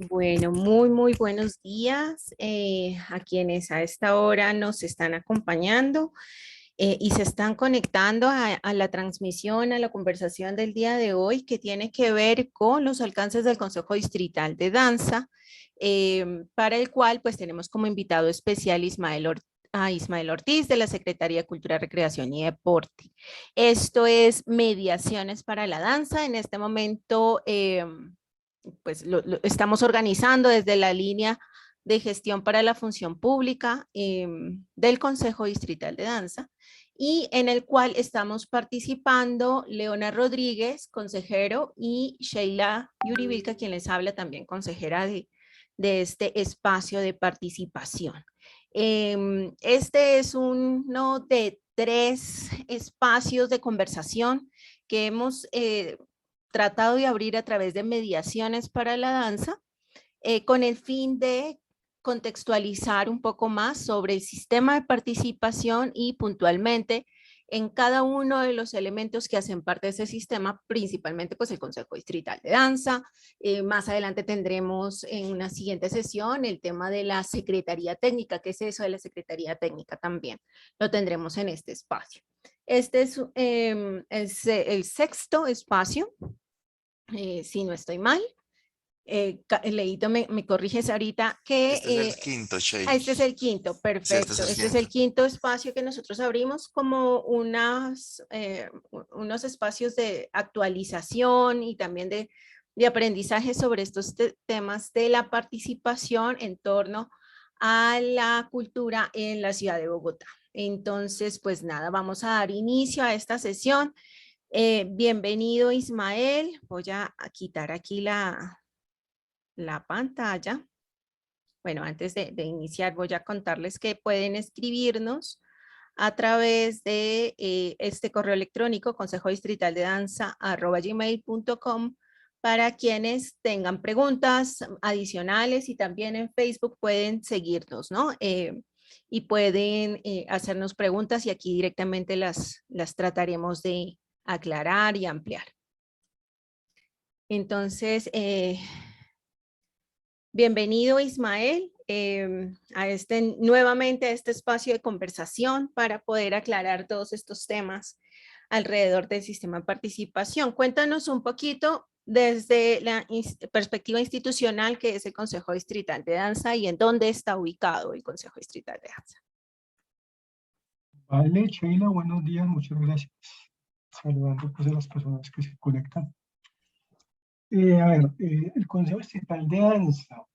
Bueno, muy buenos días a quienes a esta hora nos están acompañando y se están conectando a la transmisión, a la conversación del día de hoy que tiene que ver con los alcances del Consejo Distrital de Danza, para el cual pues tenemos como invitado especial a Ismael Ortiz de la Secretaría de Cultura, Recreación y Deporte. Esto es Mediaciones para la Danza. En este momento pues lo estamos organizando desde la línea de gestión para la función pública del Consejo Distrital de Danza, y en el cual estamos participando Leona Rodríguez, consejero, y Sheila Yuribilka, quien les habla, también consejera de este espacio de participación. Este es uno de 3 espacios de conversación que hemos tratado de abrir a través de mediaciones para la danza, con el fin de contextualizar un poco más sobre el sistema de participación y puntualmente en cada uno de los elementos que hacen parte de ese sistema, principalmente pues el Consejo Distrital de Danza. Más adelante tendremos en una siguiente sesión el tema de la Secretaría Técnica. ¿Qué es eso de la Secretaría Técnica? También lo tendremos en este espacio. Este es el sexto espacio, si no estoy mal. Leito, me corriges ahorita que Este es el quinto, Shay. este es el quinto, Sí, este es perfecto. el Este es quinto. el quinto espacio que nosotros abrimos como unos espacios de actualización y también de aprendizaje sobre estos temas de la participación en torno a la cultura en la ciudad de Bogotá. Entonces, pues nada, vamos a dar inicio a esta sesión. Bienvenido, Ismael. Voy a quitar aquí la pantalla. Bueno, antes de iniciar voy a contarles que pueden escribirnos a través de este correo electrónico consejodistritaldedanza@gmail.com para quienes tengan preguntas adicionales, y también en Facebook pueden seguirnos, ¿no? Y pueden hacernos preguntas y aquí directamente las trataremos de aclarar y ampliar. Entonces, bienvenido, Ismael, nuevamente a este espacio de conversación para poder aclarar todos estos temas alrededor del sistema de participación. Cuéntanos un poquito desde la perspectiva institucional, que es el Consejo Distrital de Danza, y en dónde está ubicado el Consejo Distrital de Danza. Vale, Sheila, buenos días, muchas gracias. Saludando pues a las personas que se conectan. El Consejo Distrital de Danza.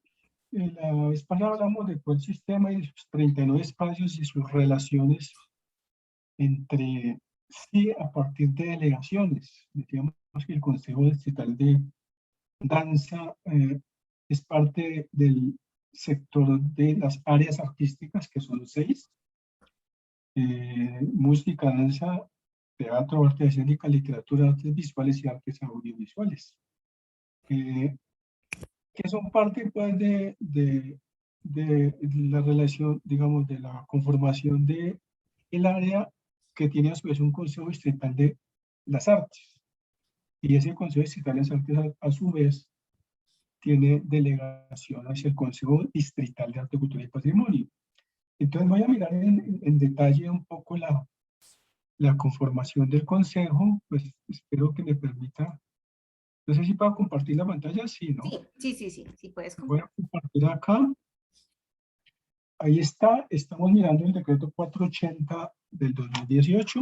La vez pasada hablamos de todo el sistema y de sus 39 espacios y sus relaciones entre sí a partir de delegaciones. Decíamos que el Consejo Distrital de Danza es parte del sector de las áreas artísticas, que son 6. Música, danza, teatro, arte escénica, literatura, artes visuales y artes audiovisuales. Que son parte pues de la relación, digamos, de la conformación de el área que tiene a su vez un Consejo Distrital de las Artes. Y ese Consejo Distrital de las Artes a su vez tiene delegación hacia el Consejo Distrital de Arte, Cultura y Patrimonio. Entonces voy a mirar en detalle un poco la conformación del Consejo, pues espero que me permita. No sé si puedo compartir la pantalla, sí, ¿no? Sí, puedes compartir. Voy a compartir acá. Ahí está, estamos mirando el decreto 480 del 2018.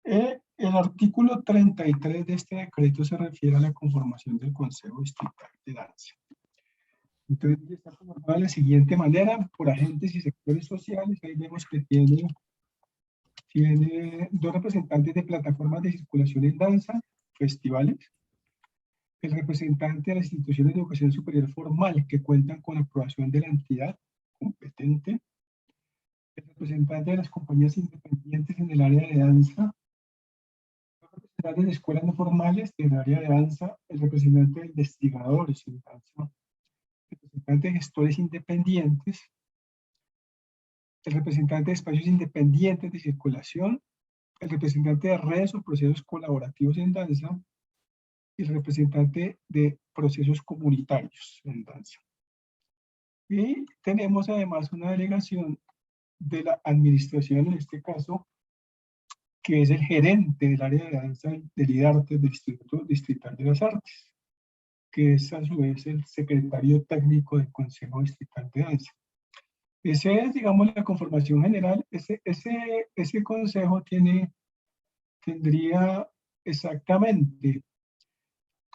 El artículo 33 de este decreto se refiere a la conformación del Consejo Distrital de Danza. Entonces está conformado de la siguiente manera, por agentes y sectores sociales. Ahí vemos que tiene 2 representantes de plataformas de circulación en danza, festivales, el representante de las instituciones de educación superior formal que cuentan con aprobación de la entidad competente, el representante de las compañías independientes en el área de danza, el representante de escuelas no formales en el área de danza, el representante de investigadores en danza, el representante de gestores independientes, el representante de espacios independientes de circulación, el representante de redes o procesos colaborativos en danza, el representante de procesos comunitarios en danza. Y tenemos además una delegación de la administración, en este caso, que es el gerente del área de danza del IDARTES, del Instituto Distrital de las Artes, que es a su vez el secretario técnico del Consejo Distrital de Danza. Ese es, digamos, la conformación general. Ese consejo tendría exactamente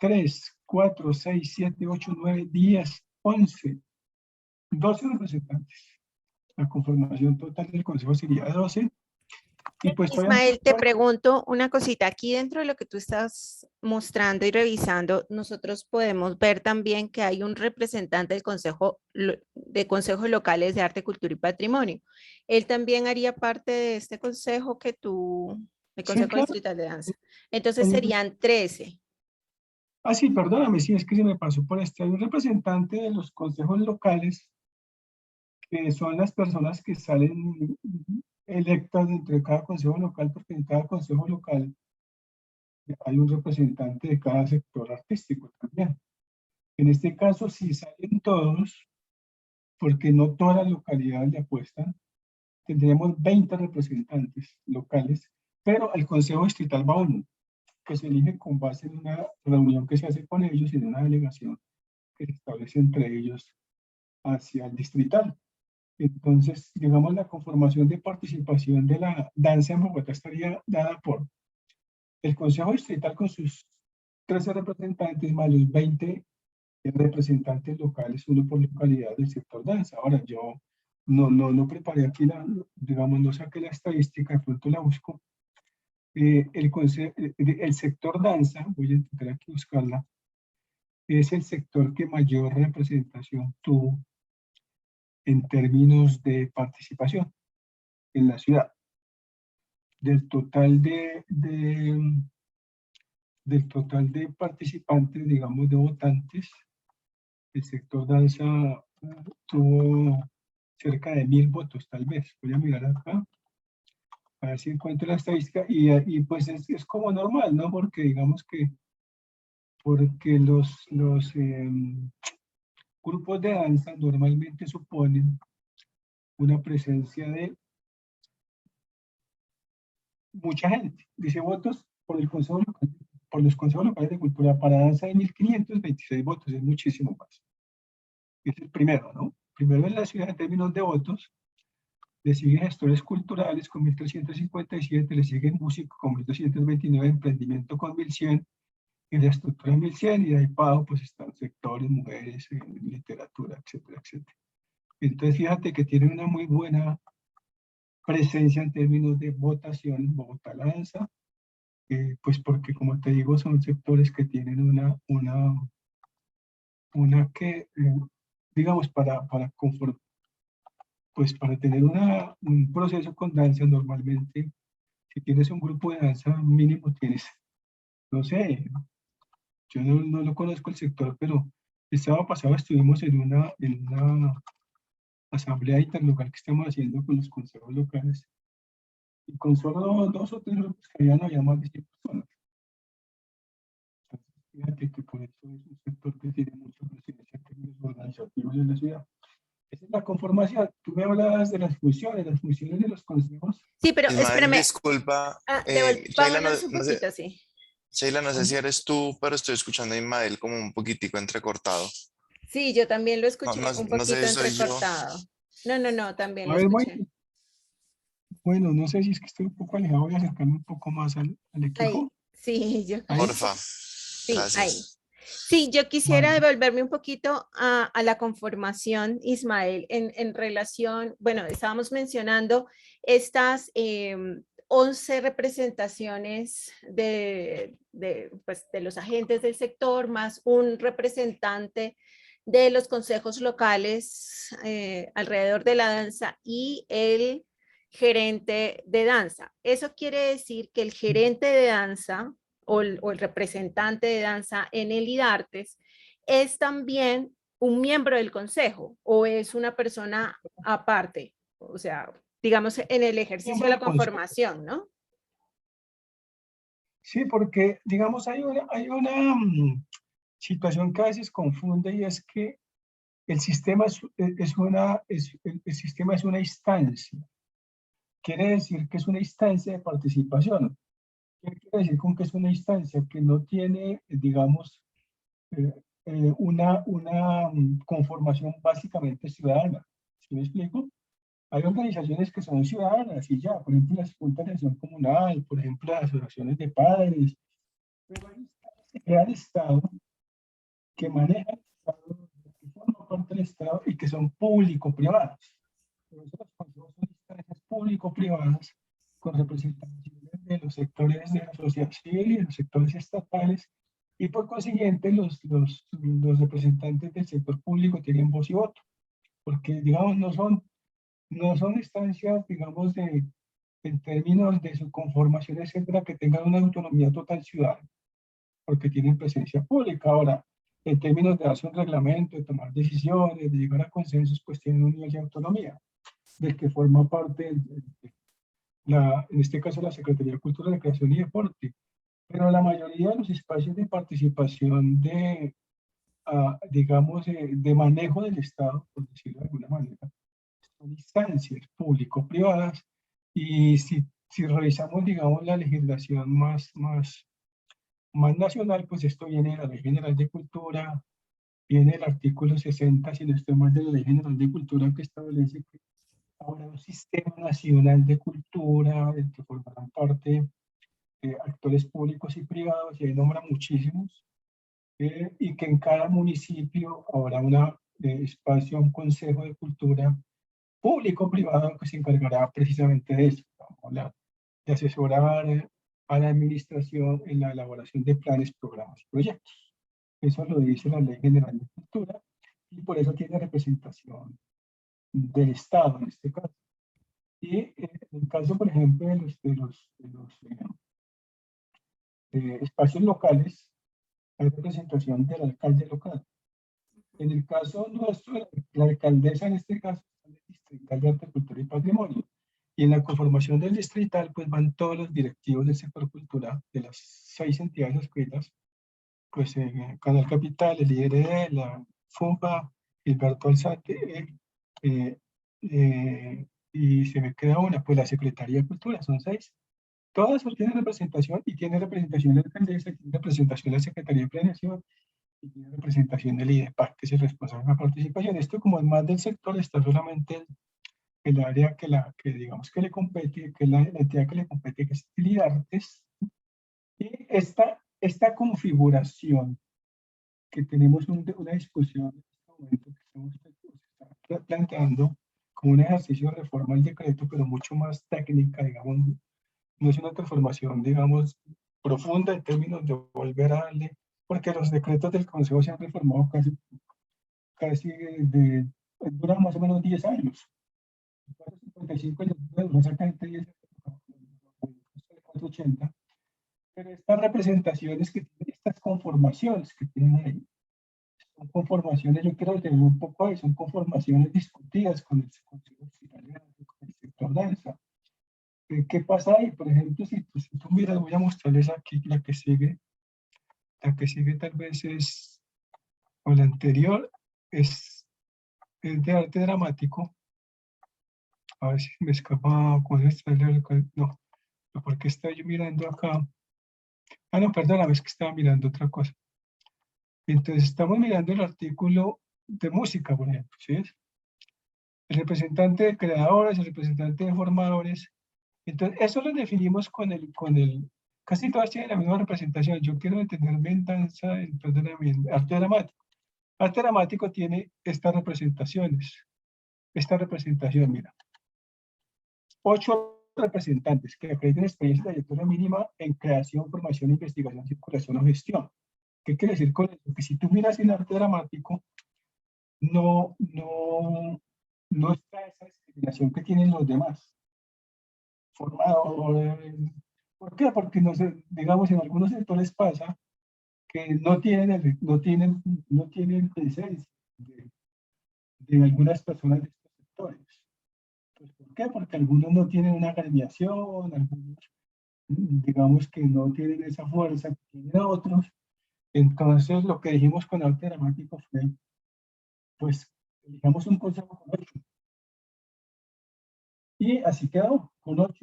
3, 4, 6, 7, 8, 9, 10, 11, 12 representantes. La conformación total del consejo sería 12. Y pues Ismael, te pregunto una cosita. Aquí dentro de lo que tú estás mostrando y revisando, nosotros podemos ver también que hay un representante del Consejo de Consejos Locales de Arte, Cultura y Patrimonio. Él también haría parte de este consejo que tú, el sí, Consejo claro. Distrital de Danza. Entonces serían 13. Ah, sí, perdóname, sí, es que se me pasó por este. Hay un representante de los consejos locales, que son las personas que salen electas dentro de cada consejo local, porque en cada consejo local hay un representante de cada sector artístico también. En este caso, si salen todos, porque no todas las localidades le apuestan, tendríamos 20 representantes locales, pero el consejo distrital va uno, que se elige con base en una reunión que se hace con ellos y en una delegación que se establece entre ellos hacia el distrital. Entonces, digamos, la conformación de participación de la danza en Bogotá estaría dada por el Consejo Distrital con sus 13 representantes más los 20 representantes locales, uno por localidad del sector danza. Ahora, yo no preparé aquí digamos, no saqué la estadística, de pronto la busco. El sector danza, voy a intentar aquí buscarla, es el sector que mayor representación tuvo en términos de participación en la ciudad. Del total del total de participantes, digamos, de votantes, el sector danza tuvo cerca de 1000 votos, tal vez. Voy a mirar acá, a ver si encuentro la estadística, y pues es como normal, ¿no? Porque digamos porque los grupos de danza normalmente suponen una presencia de mucha gente. Dice votos por el Consejo Local, por los consejos locales de cultura. Para danza hay 1526 votos, es muchísimo más. Es el primero, ¿no? Primero en la ciudad en términos de votos, le siguen gestores culturales con 1357, le siguen músicos con 1229, emprendimiento con 1100, y la estructura 1100, y de ahí pago pues están sectores, mujeres, literatura, etcétera, etcétera. Entonces fíjate que tienen una muy buena presencia en términos de votación en Bogotá la danza, pues porque como te digo son sectores que tienen una que, digamos, pues para tener un proceso con danza normalmente, si tienes un grupo de danza mínimo tienes, no sé, yo no lo conozco el sector, pero el sábado pasado estuvimos en una asamblea interlocal que estamos haciendo con los consejos locales, y con solo 2 o 3 grupos que había más de 100 personas. Entonces, fíjate que por eso es un sector que tiene mucha presencia en términos organizativos en la ciudad. Esa es la conformación. Tú me hablabas de las funciones de los consejos. Sí, pero Ismael, espérame. disculpa, Sheila, Vámonos un poquito, sí. Sheila, no sé si eres tú, pero estoy escuchando a Ismael como un poquitico entrecortado. Sí, yo también lo No, escuché no, un no sé poquito si soy yo. entrecortado. No, también A lo ver, escuché. bueno, no sé si es que estoy un poco alejado, voy a acercarme un poco más al Ahí, equipo. sí, yo creo. Ahí, Porfa, Sí, ahí. gracias. Sí, yo quisiera vale. devolverme un poquito a la conformación, Ismael, en relación, bueno, estábamos mencionando estas 11 representaciones pues, de los agentes del sector, más un representante de los consejos locales alrededor de la danza y el gerente de danza. Eso quiere decir que el gerente de danza o el representante de danza en el IDARTES es también un miembro del consejo o es una persona aparte, o sea, digamos en el ejercicio Miembro de la del consejo. conformación, ¿no? Sí, porque, digamos, hay una situación que a veces confunde y es que el sistema el sistema es una instancia. Quiere decir que es una instancia de participación. ¿Qué quiere decir con que es una instancia? Que no tiene, digamos, una conformación básicamente ciudadana. ¿Sí me explico? Hay organizaciones que son ciudadanas y ya, por ejemplo, las juntas de acción comunal, por ejemplo, las asociaciones de padres, pero hay instancias que crean Estado, que manejan el Estado, que forman parte del Estado y que son público-privadas. Por eso los consejos son instancias público-privadas con representaciones de los sectores de la sociedad civil y de los sectores estatales, y por consiguiente los representantes del sector público tienen voz y voto, porque digamos no son instancias, digamos, en términos de su conformación, etcétera, que tengan una autonomía total ciudadana, porque tienen presencia pública. Ahora, en términos de darse un reglamento, de tomar decisiones, de llegar a consensos, pues tienen un nivel de autonomía, del que forma parte, en este caso, la Secretaría de Cultura, Recreación y Deporte. Pero la mayoría de los espacios de participación digamos, de manejo del Estado, por decirlo de alguna manera, son instancias público-privadas, y si revisamos, digamos, la legislación más nacional, pues esto viene de la Ley General de Cultura, viene el artículo 60, si no estoy mal, de la Ley General de Cultura, que establece que habrá un sistema nacional de cultura del que formarán parte actores públicos y privados, y ahí nombra muchísimos, y que en cada municipio habrá espacio, un consejo de cultura público-privado que se encargará precisamente de eso, de asesorar a la administración en la elaboración de planes, programas y proyectos. Eso lo dice la Ley General de Cultura, y por eso tiene representación del Estado en este caso. Y en el caso, por ejemplo, espacios locales, hay representación del alcalde local. En el caso nuestro, la alcaldesa en este caso es el distrital de Arte, Cultura y Patrimonio. Y en la conformación del distrital, pues van todos los directivos del sector cultural de las 6 entidades adscritas, pues Canal Capital, el IRD, la FUMPA, Gilberto Alzate, y se me queda una, pues la Secretaría de Cultura, son 6. Todas tienen representación, y tiene representación de la alcaldesa, tiene representación de la Secretaría de Planeación, y tiene representación del IDEPAC, que es el responsable de la participación. Esto, como es más del sector, está solamente el área que digamos que le compete, que es la entidad que le compete, que es IDARTES. Y esta configuración que tenemos una discusión en este momento, que estamos planteando como un ejercicio de reforma al decreto, pero mucho más técnica, digamos, no es una transformación, digamos, profunda en términos de volver a darle, porque los decretos del Consejo se han reformado duran más o menos 10 años. 55 años, exactamente 10 años, 480. Pero estas representaciones que tienen, estas conformaciones que tienen ahí, son conformaciones, yo quiero tener un poco ahí, son conformaciones discutidas con el Consejo Auxiliar, con el sector danza. ¿Qué pasa ahí? Por ejemplo, si tú miras, voy a mostrarles aquí la que sigue tal vez o la anterior, es de arte dramático. A ver si me escapa con esto, no, porque estoy yo mirando acá. Ah, no, perdóname, es que estaba mirando otra cosa. Entonces, estamos mirando el artículo de música, por ejemplo, ¿sí? El representante de creadores, el representante de formadores. Entonces, eso lo definimos casi todas tienen la misma representación. Yo quiero detenerme en danza, perdóname, en arte dramático. Arte dramático tiene estas representaciones. Esta representación, mira. 8 representantes que acrediten experiencia de trayectoria mínima en creación, formación, investigación, circulación o gestión. ¿Qué quiere decir con eso? Que si tú miras en arte dramático, no está esa discriminación que tienen los demás. Formadores. ¿Por qué? Porque no sé, digamos, en algunos sectores pasa que no tienen presencia de algunas personas de estos sectores. Pues, ¿por qué? Porque algunos no tienen una agremiación, algunos digamos que no tienen esa fuerza que tienen otros, Entonces, lo que dijimos con arte dramático fue, pues, elijamos un consejo con 8. Y así quedó, con 8.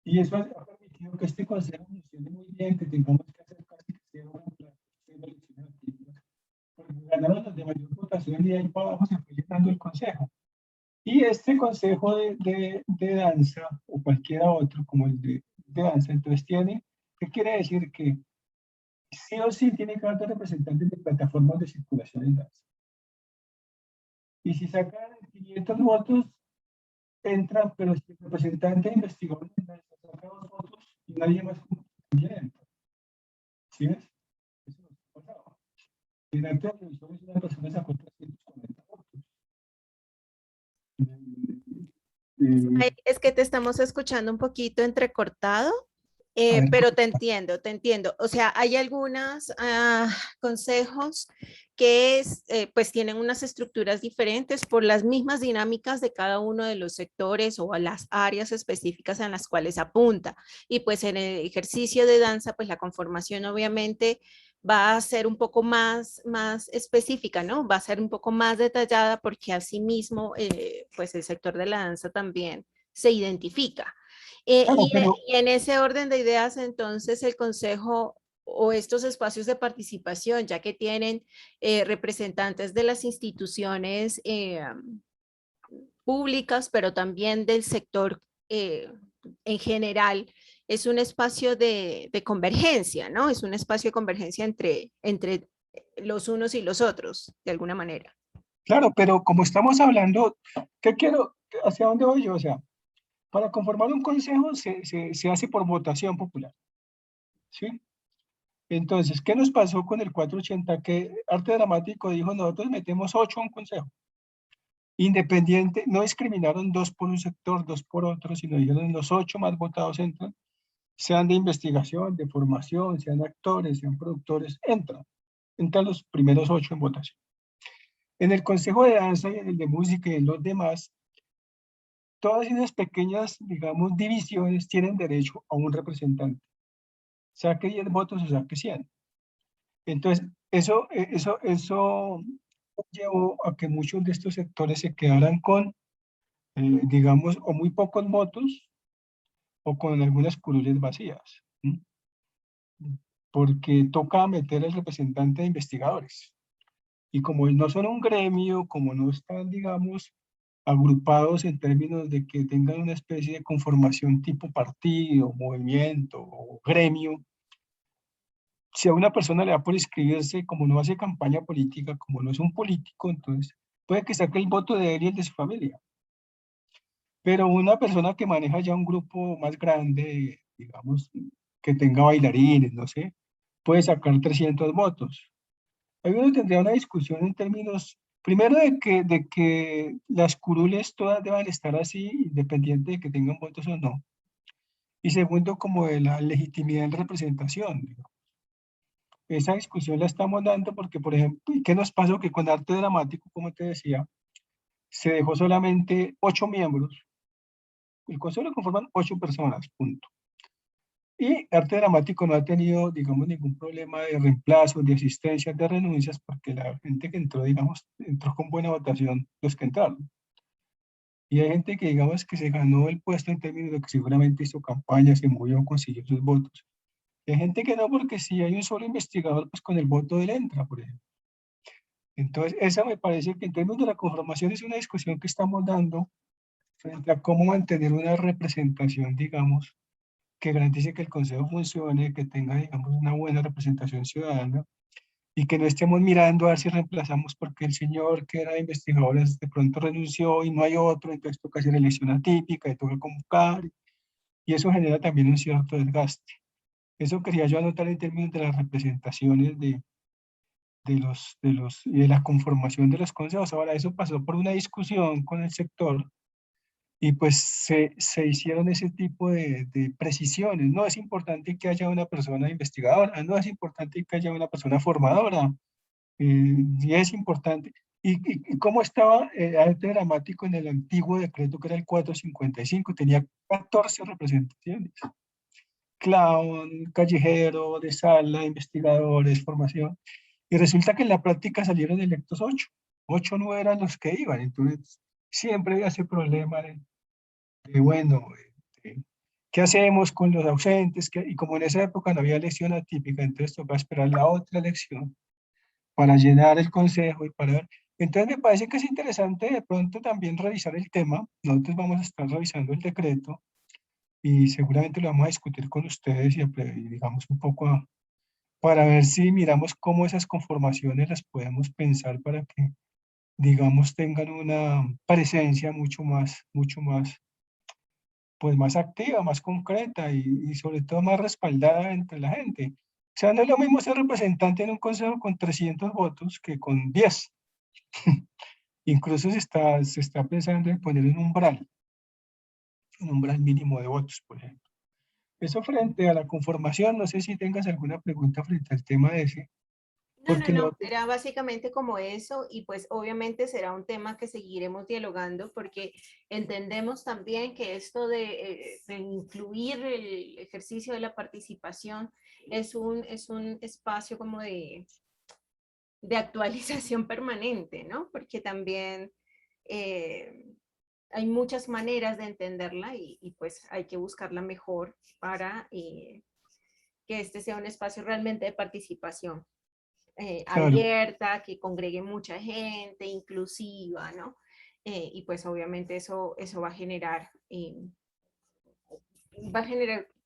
Y eso ha permitido que este consejo funcione muy bien, que tengamos que hacer casi que 0 elecciones activas. Porque ganaron los de mayor votación y de ahí para abajo se fue llenando el consejo. Y este consejo de danza, o cualquiera otro, como el de danza, entonces tiene, ¿qué quiere decir? Que sí o sí tiene que haber representantes de plataformas de circulación en danza. Y si sacan 500 votos, entran, pero si el representante investigador en danza saca 2 votos y nadie más también entra. ¿Sí ves? Eso no ha pasado. En arte de revisores una persona sacó 340 votos. Ay, es que te estamos escuchando un poquito entrecortado, A ver, pero te entiendo, te entiendo. O sea, hay algunos consejos que pues tienen unas estructuras diferentes por las mismas dinámicas de cada uno de los sectores o a las áreas específicas en las cuales apunta. Y pues en el ejercicio de danza, pues la conformación obviamente va a ser un poco más específica, ¿no? Va a ser un poco más detallada porque asimismo, pues el sector de la danza también se identifica. claro, pero Y en ese orden de ideas, entonces, el consejo o estos espacios de participación, ya que tienen representantes de las instituciones públicas, pero también del sector en general, es un espacio de convergencia, ¿no? Es un espacio de convergencia entre los unos y los otros, de alguna manera. claro, pero como estamos hablando, ¿qué quiero? ¿Hacia dónde voy yo? O sea, para conformar un consejo se hace por votación popular, ¿sí? Entonces, ¿qué nos pasó con el 480? Que Arte Dramático dijo, nosotros metemos 8 a un consejo. Independiente, no discriminaron 2 por un sector, 2 por otro, sino dijeron los 8 más votados entran, sean de investigación, de formación, sean actores, sean productores, entran los primeros 8 en votación. En el consejo de danza y en el de música y en los demás, todas esas pequeñas, digamos, divisiones tienen derecho a un representante. Saque 10 votos o saque 100. Entonces, eso llevó a que muchos de estos sectores se quedaran con, digamos, o muy pocos votos o con algunas curules vacías. ¿Sí? Porque toca meter al representante de investigadores. Y como no son un gremio, como no están, digamos, agrupados en términos de que tengan una especie de conformación tipo partido, movimiento o gremio, si a una persona le da por inscribirse, como no hace campaña política, como no es un político, entonces puede que saque el voto de él y el de su familia. Pero una persona que maneja ya un grupo más grande, digamos, que tenga bailarines, no sé, puede sacar 300 votos. Ahí uno tendría una discusión en términos, primero, de que las curules todas deban estar así, independiente de que tengan votos o no. Y segundo, como de la legitimidad en representación. Esa discusión la estamos dando porque, por ejemplo, ¿y qué nos pasó? Que con arte dramático, como te decía, se dejó solamente 8 miembros. El consejo lo conforman 8 personas, punto. Y arte dramático no ha tenido, digamos, ningún problema de reemplazo, de asistencia, de renuncias, porque la gente que entró, digamos, entró con buena votación, los que entraron. Y hay gente que, digamos, que se ganó el puesto en términos de que seguramente hizo campaña, se movió, consiguió sus votos. Y hay gente que no, porque si hay un solo investigador, pues con el voto de él entra, por ejemplo. Entonces, esa me parece que en términos de la conformación es una discusión que estamos dando frente a cómo mantener una representación, digamos, que garantice que el Consejo funcione, que tenga, digamos, una buena representación ciudadana y que no estemos mirando a ver si reemplazamos porque el señor que era investigador de pronto renunció y no hay otro, entonces toca hacer elección atípica y toca convocar y eso genera también un cierto desgaste. Eso quería yo anotar en términos de las representaciones de la conformación de los consejos. Ahora, eso pasó por una discusión con el sector y pues se hicieron ese tipo de precisiones. No es importante que haya una persona investigadora, no es importante que haya una persona formadora, y es importante. ¿Y cómo estaba arte dramático en el antiguo decreto que era el 455? Tenía 14 representaciones. clown, callejero, de sala, investigadores, formación. Y resulta que en la práctica salieron electos 8. 8 no eran los que iban. Entonces, siempre había ese problema bueno, ¿qué hacemos con los ausentes? Y como en esa época no había elección atípica, entonces toca esperar la otra elección para llenar el consejo y para ver. Entonces me parece que es interesante de pronto también revisar el tema. Nosotros vamos a estar revisando el decreto y seguramente lo vamos a discutir con ustedes y digamos un poco para ver si miramos cómo esas conformaciones las podemos pensar para que, digamos, tengan una presencia mucho más, pues más activa, más concreta y sobre todo más respaldada entre la gente. O sea, no es lo mismo ser representante en un consejo con 300 votos que con 10. Incluso se está pensando en poner un umbral mínimo de votos, por ejemplo. Eso frente a la conformación, no sé si tengas alguna pregunta frente al tema de ese, No, no, porque lo no, era básicamente como eso y pues obviamente será un tema que seguiremos dialogando porque entendemos también que esto de incluir el ejercicio de la participación es un espacio como de actualización permanente, ¿no? Porque también eh, hay muchas maneras de entenderla y pues hay que buscarla mejor para que este sea un espacio realmente de participación claro, abierta, que congregue mucha gente, inclusiva, ¿no? Y pues obviamente eso va a generar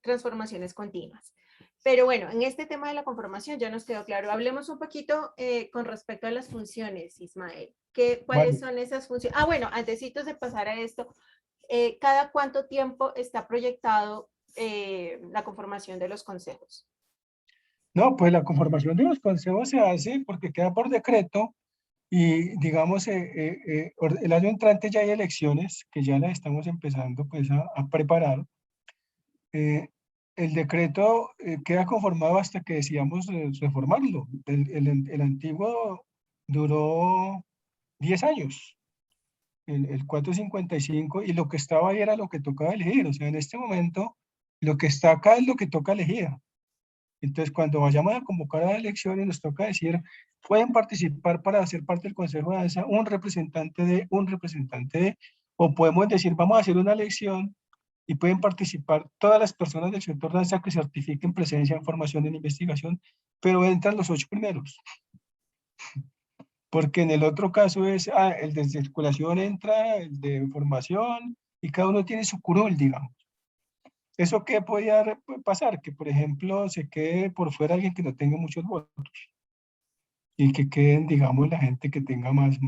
transformaciones continuas. Pero bueno, en este tema de la conformación ya nos quedó claro. Hablemos un poquito con respecto a las funciones, Ismael. ¿Cuáles vale. son esas funciones? Ah, bueno, antesitos de pasar a esto, ¿cada cuánto tiempo está proyectado la conformación de los consejos? No, pues la conformación de los consejos se hace porque queda por decreto y digamos, el año entrante ya hay elecciones que ya las estamos empezando pues a preparar. Eh, el decreto queda conformado hasta que decidamos reformarlo. El antiguo duró 10 años, el 455, y lo que estaba ahí era lo que tocaba elegir. O sea, en este momento, lo que está acá es lo que toca elegir. Entonces, cuando vayamos a convocar a elecciones, nos toca decir, pueden participar para ser parte del Consejo de Danza un representante de, o podemos decir, vamos a hacer una elección y pueden participar todas las personas del sector danza que certifiquen presencia en formación en investigación, pero entran los 8 primeros. Porque en el otro caso es, el de circulación entra, el de formación, y cada uno tiene su curul, digamos. ¿Eso qué podría pasar? Que, por ejemplo, se quede por fuera alguien que no tenga muchos votos y que queden, digamos, la gente que tenga más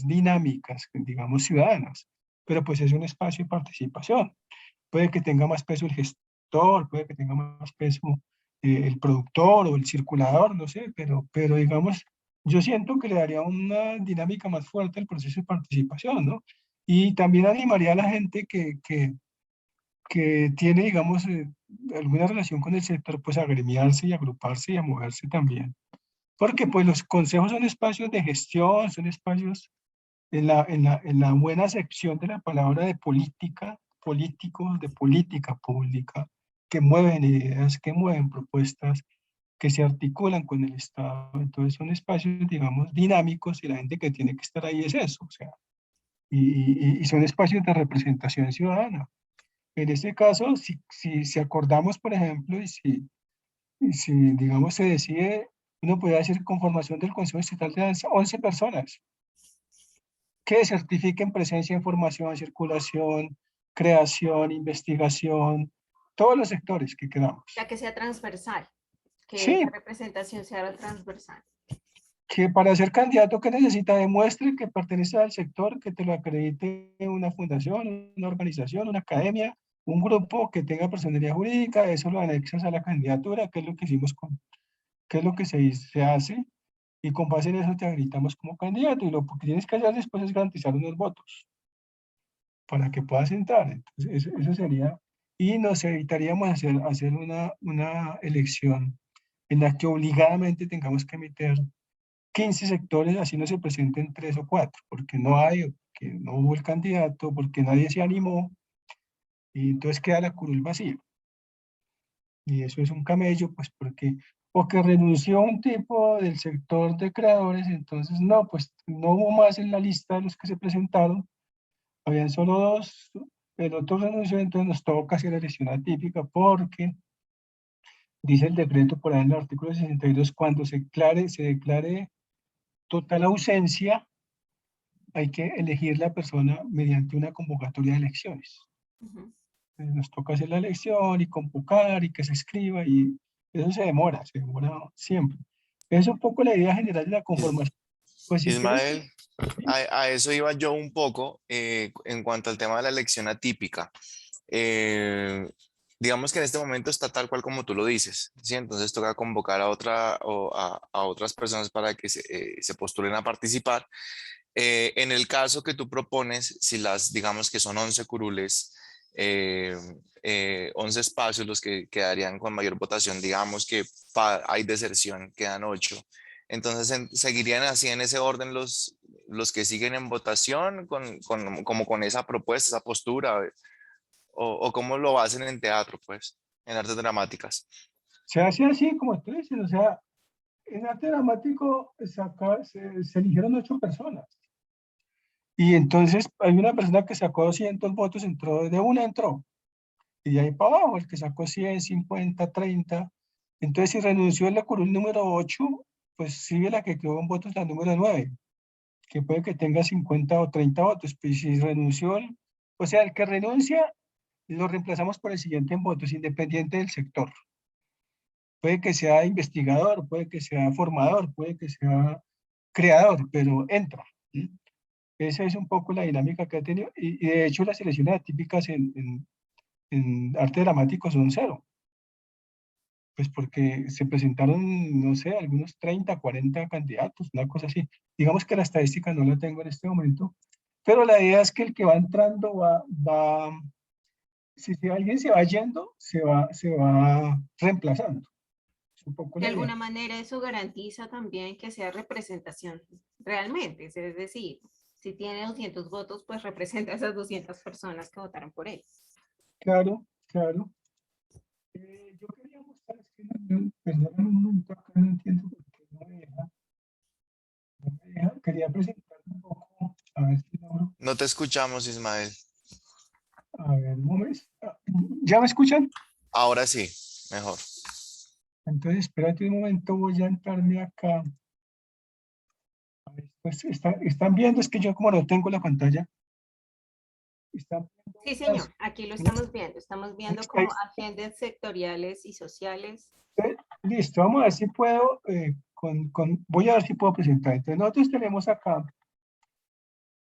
dinámicas, digamos, ciudadanas. Pero pues es un espacio de participación. Puede que tenga más peso el gestor, puede que tenga más peso el productor o el circulador, no sé, pero digamos, yo siento que le daría una dinámica más fuerte al proceso de participación, ¿no? Y también animaría a la gente que tiene, digamos, alguna relación con el sector, pues a agremiarse y agruparse y a moverse también. Porque pues los consejos son espacios de gestión, son espacios en la buena acepción de la palabra de política, políticos, de política pública, que mueven ideas, que mueven propuestas, que se articulan con el Estado. Entonces son espacios, digamos, dinámicos y la gente que tiene que estar ahí es eso, o sea, y son espacios de representación ciudadana. En este caso, si acordamos, por ejemplo, y si, digamos, se decide, uno puede hacer conformación del Consejo Estatal de Danza, 11 personas que certifiquen presencia en formación, circulación, creación, investigación, todos los sectores que queramos. O sea, que sea transversal, que Sí, la representación sea transversal. que para ser candidato, ¿qué necesita? Demuestre que pertenece al sector, que te lo acredite una fundación, una organización, una academia, un grupo que tenga personalidad jurídica, eso lo anexas a la candidatura, que es lo que hicimos qué es lo que se hace, y con base en eso te habilitamos como candidato, y lo que tienes que hacer después es garantizar unos votos para que puedas entrar. Entonces, eso sería, y nos evitaríamos hacer una elección en la que obligadamente tengamos que meter 15 sectores, así no se presenten 3 o 4, porque no hay, que no hubo el candidato, porque nadie se animó, y entonces queda la curul vacía. Y eso es un camello, pues porque, o que renunció un tipo del sector de creadores, entonces no, pues no hubo más en la lista de los que se presentaron, habían solo dos, el otro renunció, entonces nos toca hacer la elección atípica porque dice el decreto por ahí en el artículo 62, cuando se declare total ausencia, hay que elegir la persona mediante una convocatoria de elecciones. Ujú. Nos toca hacer la elección y convocar y que se escriba y eso se demora siempre. Es un poco la idea general de la Is- conformación. Pues si quieres, Ismael, a eso iba yo un poco en cuanto al tema de la elección atípica. Eh, digamos que en este momento está tal cual como tú lo dices, ¿sí? Entonces toca convocar a a otras personas para que se postulen a participar. En el caso que tú propones, si digamos que son 11 curules, 11 espacios los que quedarían con mayor votación, digamos que hay deserción, quedan 8. Entonces, ¿seguirían así en ese orden los que siguen en votación, como con esa propuesta, esa postura? O cómo lo hacen en teatro, pues, en artes dramáticas? se hace así como tú dices, o sea, en arte dramático se eligieron 8 personas. Y entonces hay una persona que sacó 200 votos, entró. Y de ahí para abajo, el que sacó 100, 50, 30. Entonces, si renunció el curul número 8, pues sigue la que quedó en votos, la número 9, que puede que tenga 50 o 30 votos. Pues si renunció, o sea, el que renuncia, lo reemplazamos por el siguiente en votos, independiente del sector. Puede que sea investigador, puede que sea formador, puede que sea creador, pero entra. ¿Sí? Esa es un poco la dinámica que ha tenido. Y de hecho, las elecciones atípicas en arte dramático son cero. Pues porque se presentaron, no sé, algunos 30, 40 candidatos, una cosa así. Digamos que la estadística no la tengo en este momento, pero la idea es que el que va entrando si alguien se va yendo, se va reemplazando. Es un poco De la idea. alguna manera eso garantiza también que sea representación realmente, es decir, si tiene 200 votos, pues representa a esas 200 personas que votaron por él. Claro, claro. Yo quería mostrar, es que perdóname un momento, acá no entiendo por qué no me deja. Quería presentar un poco, a ver si logro. No te escuchamos, Ismael. A ver, un momento. ¿Ya me escuchan? Ahora sí, mejor. Entonces, espérate un momento, voy a entrarme acá. A ver, pues están viendo, es que yo como no tengo la pantalla, están viendo Sí, señor, aquí lo estamos viendo como estadísticas. agentes sectoriales y sociales. Listo, vamos a ver si puedo, voy a ver si puedo presentar. Entonces, nosotros tenemos acá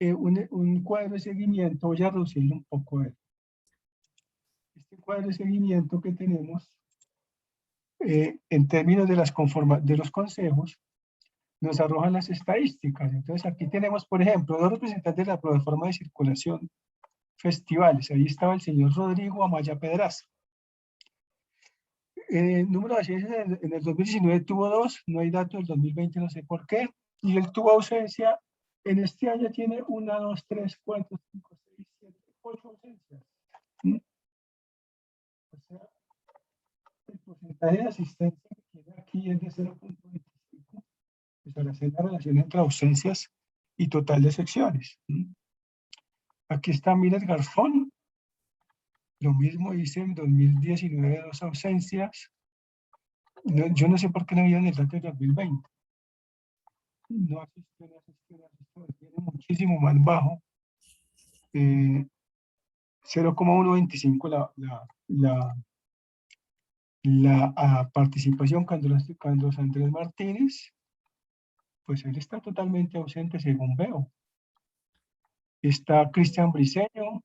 un cuadro de seguimiento, voy a reducirlo un poco. Este cuadro de seguimiento que tenemos, en términos de los consejos, nos arrojan las estadísticas. Entonces, aquí tenemos, por ejemplo, dos representantes de la plataforma de circulación festivales. Ahí estaba el señor Rodrigo Amaya Pedraza. Número de ausencias en el 2019 tuvo 2, no hay datos del 2020, no sé por qué. Y él tuvo ausencia, en este año tiene 1, 2, 3, 4, 5, 6, 7, 8 ausencias. ¿Sí? O sea, el porcentaje de asistencia que tiene aquí es de 0.25. Pues para hacer la relación entre ausencias y total de secciones. ¿Sí? Aquí está Miles Garzón. Lo mismo hice en 2019, 2 ausencias. No, yo no sé por qué no había en el dato de 2020. No asistió, tiene muchísimo más bajo. 0,125 la participación. Carlos Andrés Martínez, pues él está totalmente ausente según veo. Está Cristian Briceño,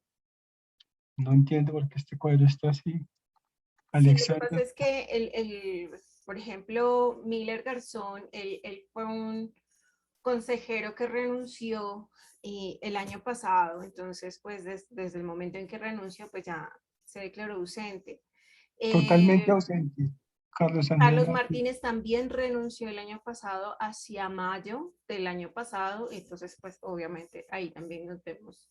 no entiendo por qué este cuadro está así. Sí, lo que pasa Alexander. es que, por ejemplo, Miller Garzón, él fue un consejero que renunció el año pasado, entonces pues desde el momento en que renunció pues ya se declaró ausente. Totalmente Eh, ausente. Carlos Andrés Carlos Martínez. Martínez también renunció el año pasado, hacia mayo del año pasado, entonces pues obviamente ahí también nos vemos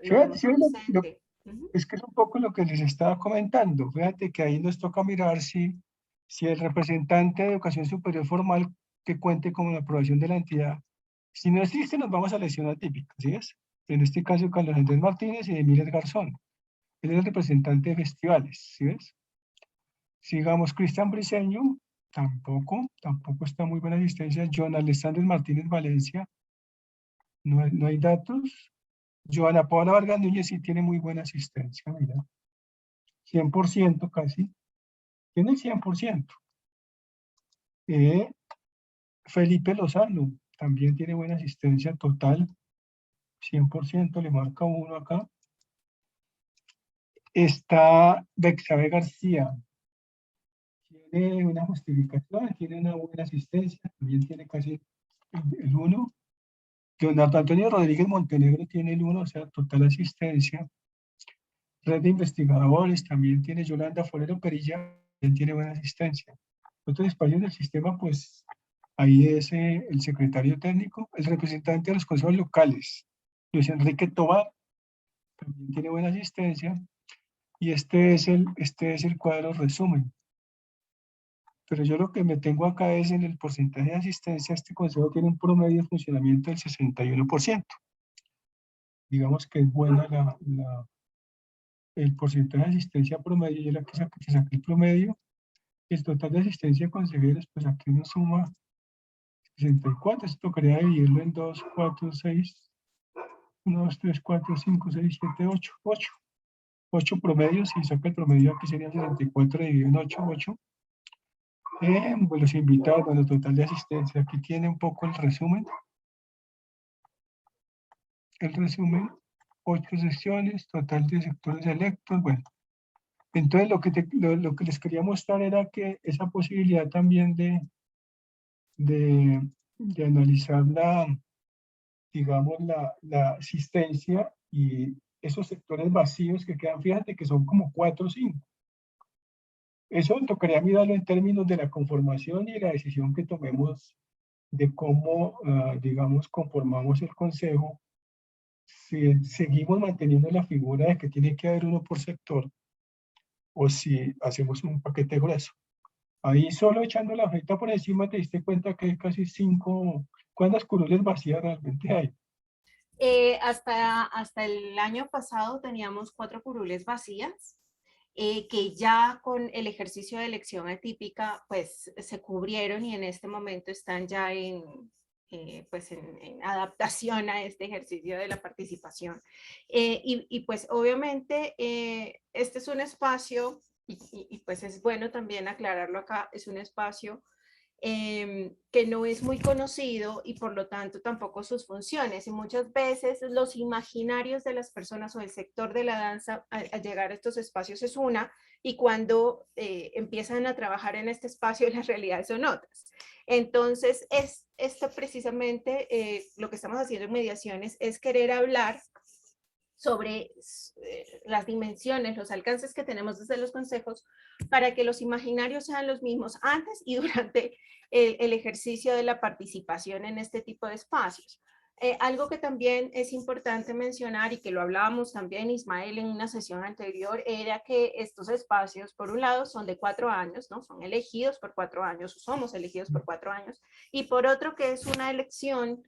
Sí, sí, ausente. Ujú. Es que es un poco lo que les estaba comentando. Fíjate que ahí nos toca mirar si el representante de educación superior formal que cuente con la aprobación de la entidad, si no existe, nos vamos a la elección atípica, ¿sí es? En este caso, Carlos Andrés Martínez y Emiles Garzón. Él es el representante de festivales, ¿sí ves? Sigamos, Cristian Briceño, tampoco está muy buena asistencia. John Alessandro Martínez Valencia, no hay datos. Joana Paola Vargas Núñez sí tiene muy buena asistencia, mira, 100% casi, tiene el 100%. Felipe Lozano también tiene buena asistencia total, 100%, le marca uno acá. Está Bexabe García, tiene una justificación, tiene una buena asistencia, también tiene casi el 1. Leonardo Antonio Rodríguez Montenegro tiene el 1, o sea, total asistencia. Red de investigadores también tiene Yolanda Forero Perilla, también tiene buena asistencia. Otros espacios del sistema, pues ahí es el secretario técnico, el representante de los consejos locales, Luis Enrique Tobar, también tiene buena asistencia. Y este es el cuadro resumen. Pero yo lo que me tengo acá es en el porcentaje de asistencia, este consejo tiene un promedio de funcionamiento del 61%. Digamos que es buena el porcentaje de asistencia promedio. Yo la que saqué el promedio. El total de asistencia de consejeros, pues aquí nos suma 64. Esto tocaría dividirlo en 2, 4, 6, 1, 2, 3, 4, 5, 6, 7, 8. 8 promedios. Y saca el promedio aquí sería 64 dividido en 8, 8. Pues los invitados, bueno, total de asistencia. Aquí tiene un poco el resumen. El resumen, 8 sesiones, total de sectores electos, bueno. Entonces lo que les quería mostrar era que esa posibilidad también de analizar digamos, la asistencia y esos sectores vacíos que quedan, fíjate que son como 4 o 5. Eso tocaría mirarlo en términos de la conformación y la decisión que tomemos de cómo, digamos, conformamos el consejo. Si seguimos manteniendo la figura de que tiene que haber uno por sector o si hacemos un paquete grueso. Ahí solo echando la hojita por encima te diste cuenta que hay casi 5. ¿Cuántas curules vacías realmente hay? Hasta el año pasado teníamos 4 curules vacías, que ya con el ejercicio de elección atípica pues se cubrieron y en este momento están ya pues en adaptación a este ejercicio de la participación. Y pues obviamente este es un espacio, y pues es bueno también aclararlo acá, es un espacio que no es muy conocido y por lo tanto tampoco sus funciones. Y muchas veces los imaginarios de las personas o el sector de la danza al llegar a estos espacios es una, y cuando empiezan a trabajar en este espacio las realidades son otras. Entonces, esto precisamente lo que estamos haciendo en mediaciones es querer hablar sobre las dimensiones, los alcances que tenemos desde los consejos para que los imaginarios sean los mismos antes y durante el ejercicio de la participación en este tipo de espacios. Algo que también es importante mencionar y que lo hablábamos también Ismael en una sesión anterior era que estos espacios por un lado son de 4 años, ¿no? Son elegidos por 4 años, somos elegidos por 4 años, y por otro que es una elección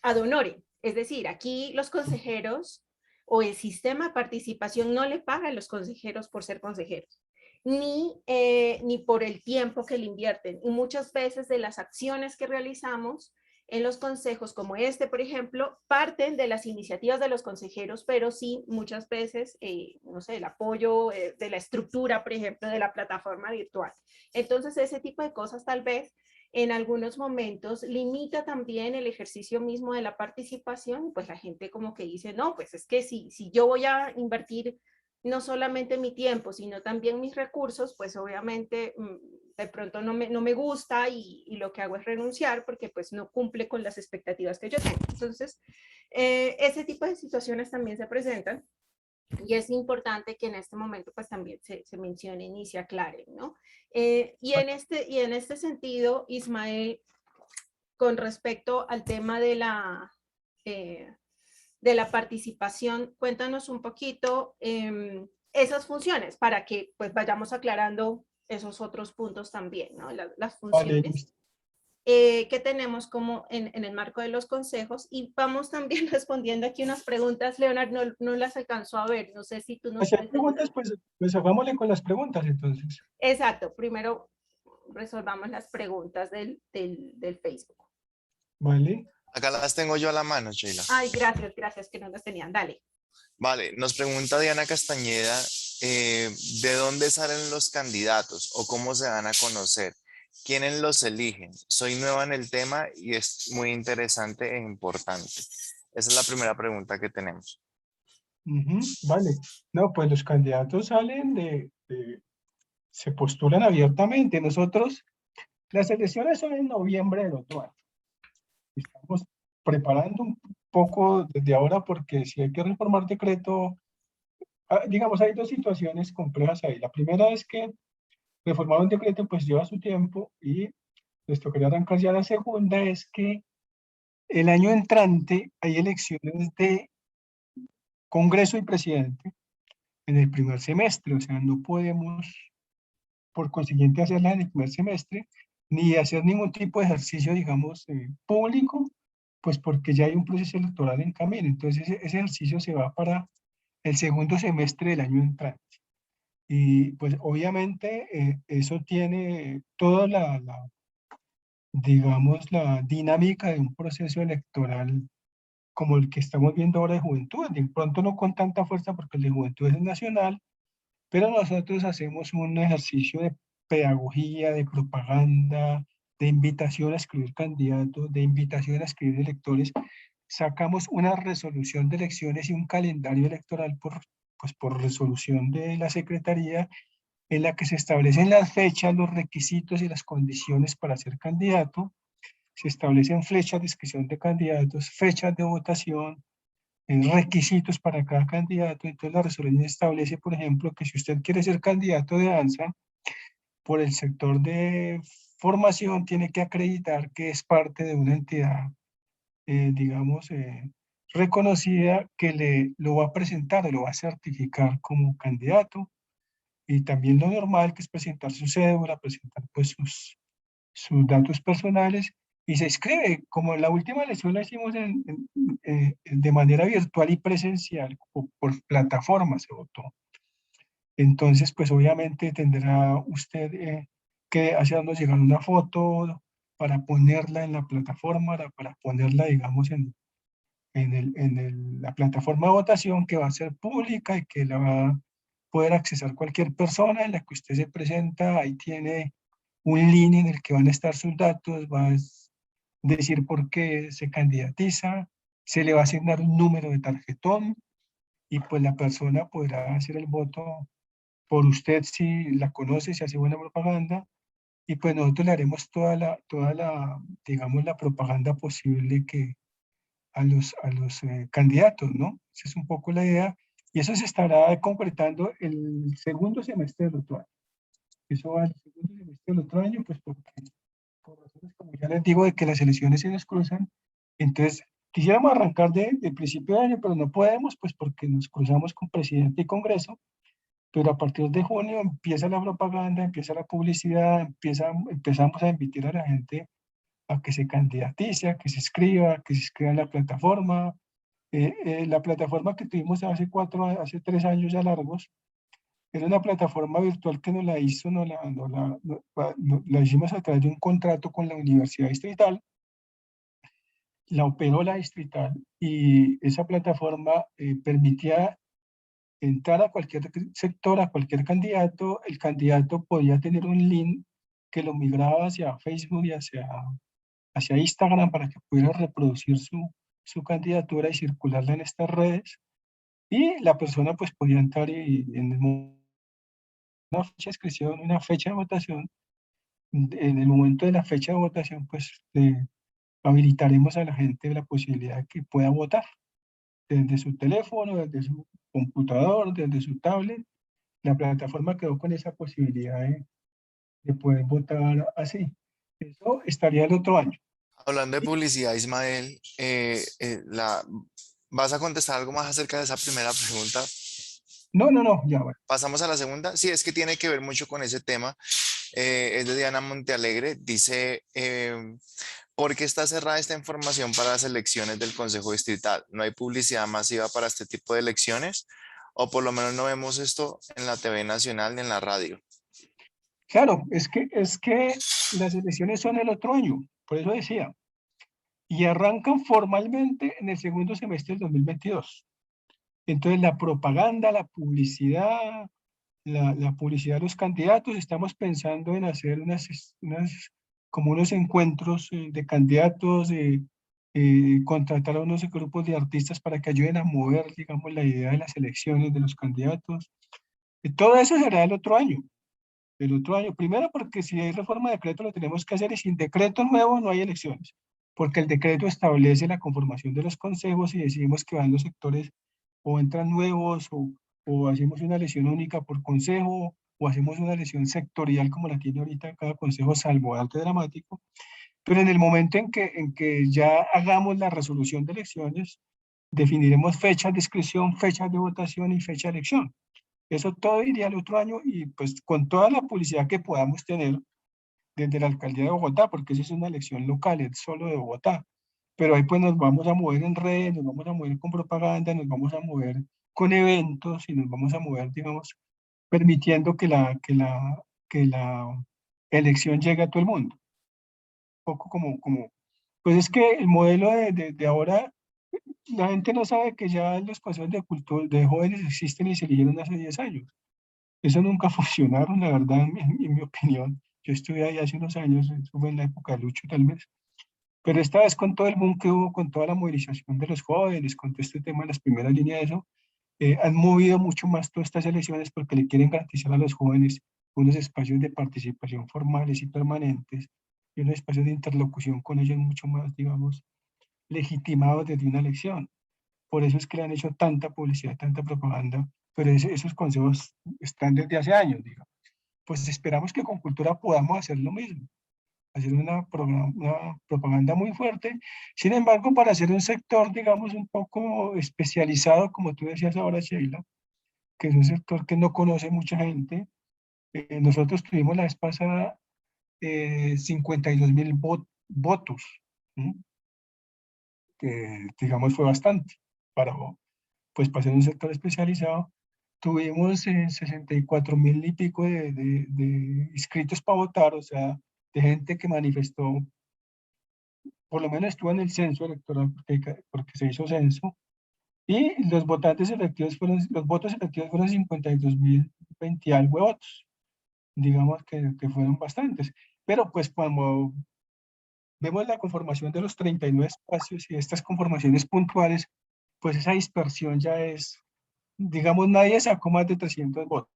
ad honorem. Es decir, aquí los consejeros o el sistema de participación no le paga a los consejeros por ser consejeros, ni por el tiempo que le invierten. Y muchas veces de las acciones que realizamos en los consejos, como este, por ejemplo, parten de las iniciativas de los consejeros, pero sí muchas veces, no sé, el apoyo de la estructura, por ejemplo, de la plataforma virtual. Entonces, ese tipo de cosas tal vez en algunos momentos limita también el ejercicio mismo de la participación, pues la gente como que dice, no, pues es que si yo voy a invertir no solamente mi tiempo, sino también mis recursos, pues obviamente de pronto no me gusta y lo que hago es renunciar porque pues no cumple con las expectativas que yo tengo. Entonces, ese tipo de situaciones también se presentan. Y es importante que en este momento pues también se mencionen y se aclaren, ¿no? Y en este sentido, Ismael, con respecto al tema de de la participación, cuéntanos un poquito esas funciones para que pues vayamos aclarando esos otros puntos también, ¿no? Las Vale, funciones que tenemos como en el marco de los consejos, y vamos también respondiendo aquí unas preguntas. Leonard, no las alcanzó a ver, no sé si tú nos si hay puedes ayudar. preguntas, pues hagámosle con las preguntas entonces. Exacto, primero resolvamos las preguntas del Facebook. Vale. Acá las tengo yo a la mano, Sheila. Ay, gracias que no las tenían, dale. Vale, nos pregunta Diana Castañeda, ¿de dónde salen los candidatos o cómo se van a conocer? ¿Quiénes los eligen? Soy nueva en el tema y es muy interesante e importante. Esa es la primera pregunta que tenemos. Vale. No, pues los candidatos salen se postulan abiertamente. Nosotros, las elecciones son en noviembre del otro año. Estamos preparando un poco desde ahora porque si hay que reformar decreto, digamos, hay dos situaciones complejas ahí. La primera es que reformar un decreto pues lleva su tiempo y les tocaría arrancar ya. La segunda es que el año entrante hay elecciones de Congreso y presidente en el primer semestre, o sea, no podemos por consiguiente hacerla en el primer semestre, ni hacer ningún tipo de ejercicio, digamos, público, pues porque ya hay un proceso electoral en camino. Entonces ese ejercicio se va para el segundo semestre del año entrante. Y pues obviamente eso tiene toda digamos, la dinámica de un proceso electoral como el que estamos viendo ahora de juventud. De pronto no con tanta fuerza porque el de juventud es nacional, pero nosotros hacemos un ejercicio de pedagogía, de propaganda, de invitación a escribir candidatos, de invitación a escribir electores. Sacamos una resolución de elecciones y un calendario electoral pues por resolución de la Secretaría en la que se establecen las fechas, los requisitos y las condiciones para ser candidato. Se establecen flechas de inscripción de candidatos, fechas de votación, requisitos para cada candidato. Entonces la resolución establece, por ejemplo, que si usted quiere ser candidato de danza, por el sector de formación tiene que acreditar que es parte de una entidad, digamos, reconocida que lo va a presentar o lo va a certificar como candidato. Y también lo normal, que es presentar su cédula, presentar pues sus datos personales y se inscribe. Como la última elección la hicimos de manera virtual y presencial, por plataforma se votó. Entonces, pues obviamente tendrá usted que hacernos llegar una foto para ponerla en la plataforma, para ponerla, digamos, la plataforma de votación que va a ser pública y que la va a poder accesar cualquier persona en la que usted se presenta. Ahí tiene un link en el que van a estar sus datos, va a decir por qué se candidatiza, se le va a asignar un número de tarjetón y pues la persona podrá hacer el voto por usted si la conoce, si hace buena propaganda, y pues nosotros le haremos digamos, la propaganda posible que a los candidatos, ¿no? Esa es un poco la idea, y eso se estará concretando el segundo semestre del otro año. Eso va al segundo semestre del otro año, pues porque, por razones, como ya les digo, de que las elecciones se nos cruzan, entonces quisiéramos arrancar de principio de año, pero no podemos, pues porque nos cruzamos con presidente y congreso, pero a partir de junio empieza la propaganda, empieza la publicidad, empezamos a invitar a la gente a que se candidatice, a que se inscriba en la plataforma. La plataforma que tuvimos hace 3 años ya largos, era una plataforma virtual que nos la hizo, la hicimos a través de un contrato con la Universidad Distrital, la operó la Distrital y esa plataforma permitía entrar a cualquier sector, a cualquier candidato. El candidato podía tener un link que lo migraba hacia Facebook y hacia Instagram para que pudiera reproducir su candidatura y circularla en estas redes. Y la persona pues podía entrar y en una fecha de inscripción, una fecha de votación, en el momento de la fecha de votación pues habilitaremos a la gente la posibilidad de que pueda votar desde su teléfono, desde su computador, desde su tablet. La plataforma quedó con esa posibilidad de poder votar así. Eso estaría el otro año. Hablando de ¿Sí? publicidad, Ismael, ¿Vas a contestar algo más acerca de esa primera pregunta? No, no, no, ya, bueno. Pasamos a la segunda. Sí, es que tiene que ver mucho con ese tema. Es de Diana Montealegre. Dice, ¿por qué está cerrada esta información para las elecciones del Consejo Distrital? ¿No hay publicidad masiva para este tipo de elecciones? O por lo menos no vemos esto en la TV nacional ni en la radio. Claro, es que las elecciones son el otro año, por eso decía, y arrancan formalmente en el segundo semestre del 2022. Entonces, la propaganda, la publicidad, la publicidad de los candidatos, estamos pensando en hacer como unos encuentros de candidatos, contratar a unos grupos de artistas para que ayuden a mover, digamos, la idea de las elecciones de los candidatos. Y todo eso será el otro año. El otro año, primero porque si hay reforma de decreto lo tenemos que hacer y sin decreto nuevo no hay elecciones, porque el decreto establece la conformación de los consejos y decidimos que van los sectores o entran nuevos o hacemos una elección única por consejo o hacemos una elección sectorial como la tiene ahorita cada consejo salvo arte dramático, pero en el momento en que ya hagamos la resolución de elecciones, definiremos fechas de inscripción, fechas de votación y fecha de elección. Eso todo iría al otro año y pues con toda la publicidad que podamos tener desde la alcaldía de Bogotá, porque esa es una elección local, es solo de Bogotá. Pero ahí pues nos vamos a mover en redes, nos vamos a mover con propaganda, nos vamos a mover con eventos y nos vamos a mover, digamos, permitiendo que la elección llegue a todo el mundo. Un poco pues es que el modelo de ahora, la gente no sabe que ya los consejos de cultura de jóvenes existen y se eligieron hace 10 años. Eso nunca funcionaron, la verdad, en mi opinión. Yo estuve ahí hace unos años, eso fue en la época de Lucho tal vez, pero esta vez con todo el boom que hubo, con toda la movilización de los jóvenes, con todo este tema de las primeras líneas de eso, han movido mucho más todas estas elecciones porque le quieren garantizar a los jóvenes unos espacios de participación formales y permanentes y unos espacios de interlocución con ellos mucho más, digamos, legitimados desde una elección. Por eso es que le han hecho tanta publicidad, tanta propaganda, pero esos consejos están desde hace años, digamos. Pues esperamos que con cultura podamos hacer lo mismo, hacer una propaganda muy fuerte. Sin embargo, para hacer un sector, digamos, un poco especializado, como tú decías ahora, Sheila, que es un sector que no conoce mucha gente, nosotros tuvimos la vez pasada 52.000 votos, ¿sí? Que digamos fue bastante para, pues, para ser un sector especializado. Tuvimos 64.000 y pico de inscritos para votar, o sea, de gente que manifestó, por lo menos estuvo en el censo electoral porque se hizo censo, y los votantes efectivos los votos efectivos fueron 52.020 y algo de votos, digamos que fueron bastantes. Pero pues cuando vemos la conformación de los 39 espacios y estas conformaciones puntuales, pues esa dispersión ya es, digamos, nadie sacó más de 300 votos.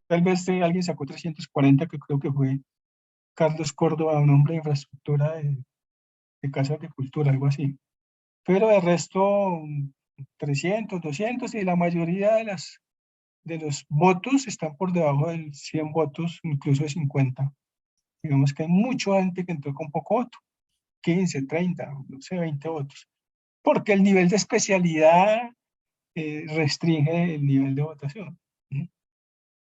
Tal vez alguien sacó 340, que creo que fue Carlos Córdoba, un hombre de infraestructura de casas de cultura, algo así. Pero el resto, 300, 200, y la mayoría de los votos están por debajo de 100 votos, incluso de 50. Digamos que hay mucha gente que entró con poco voto, 15, 30, no sé, 20 votos. Porque el nivel de especialidad restringe el nivel de votación. ¿Sí?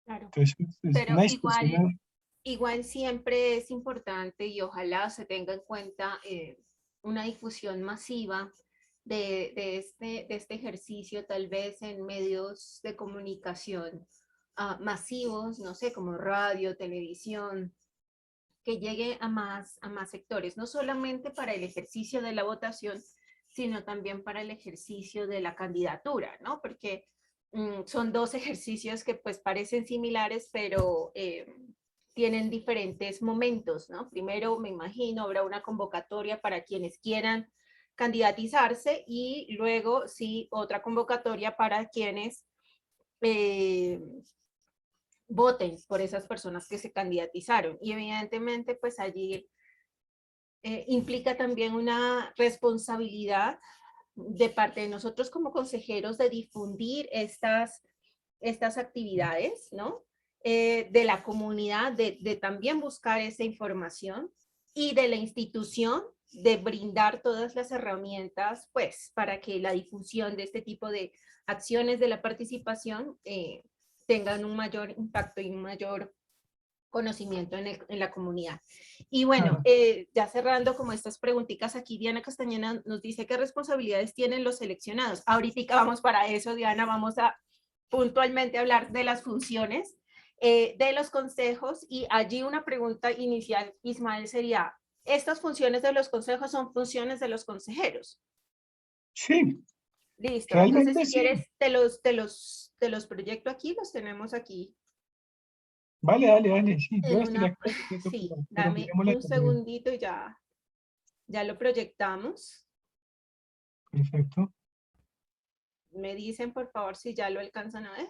Claro, Entonces, es pero una igual, discusión. igual siempre es importante y ojalá se tenga en cuenta una difusión masiva de este ejercicio, tal vez en medios de comunicación masivos, no sé, como radio, televisión, que llegue a más sectores, no solamente para el ejercicio de la votación, sino también para el ejercicio de la candidatura, ¿no? Porque son dos ejercicios que pues parecen similares, pero tienen diferentes momentos, ¿no? Primero, me imagino, habrá una convocatoria para quienes quieran candidatizarse y luego sí otra convocatoria para quienes voten por esas personas que se candidatizaron. Y evidentemente, pues allí implica también una responsabilidad de parte de nosotros como consejeros de difundir estas actividades, ¿no? De la comunidad, de también buscar esa información y de la institución de brindar todas las herramientas, pues, para que la difusión de este tipo de acciones de la participación tengan un mayor impacto y un mayor conocimiento en la comunidad. Y bueno, ya cerrando como estas preguntitas aquí, Diana Castañeda nos dice qué responsabilidades tienen los seleccionados. Ahorita vamos para eso, Diana, vamos a puntualmente hablar de las funciones de los consejos, y allí una pregunta inicial, Ismael, sería, ¿estas funciones de los consejos son funciones de los consejeros? Sí, Listo, entonces realmente si sí. quieres te los proyecto aquí, los tenemos aquí. Vale, dale, dale, sí. Yo En estaría una, agradeciendo, sí, pero dame miremosla un también. segundito y ya lo proyectamos. Perfecto. Me dicen por favor si ya lo alcanzan a ver.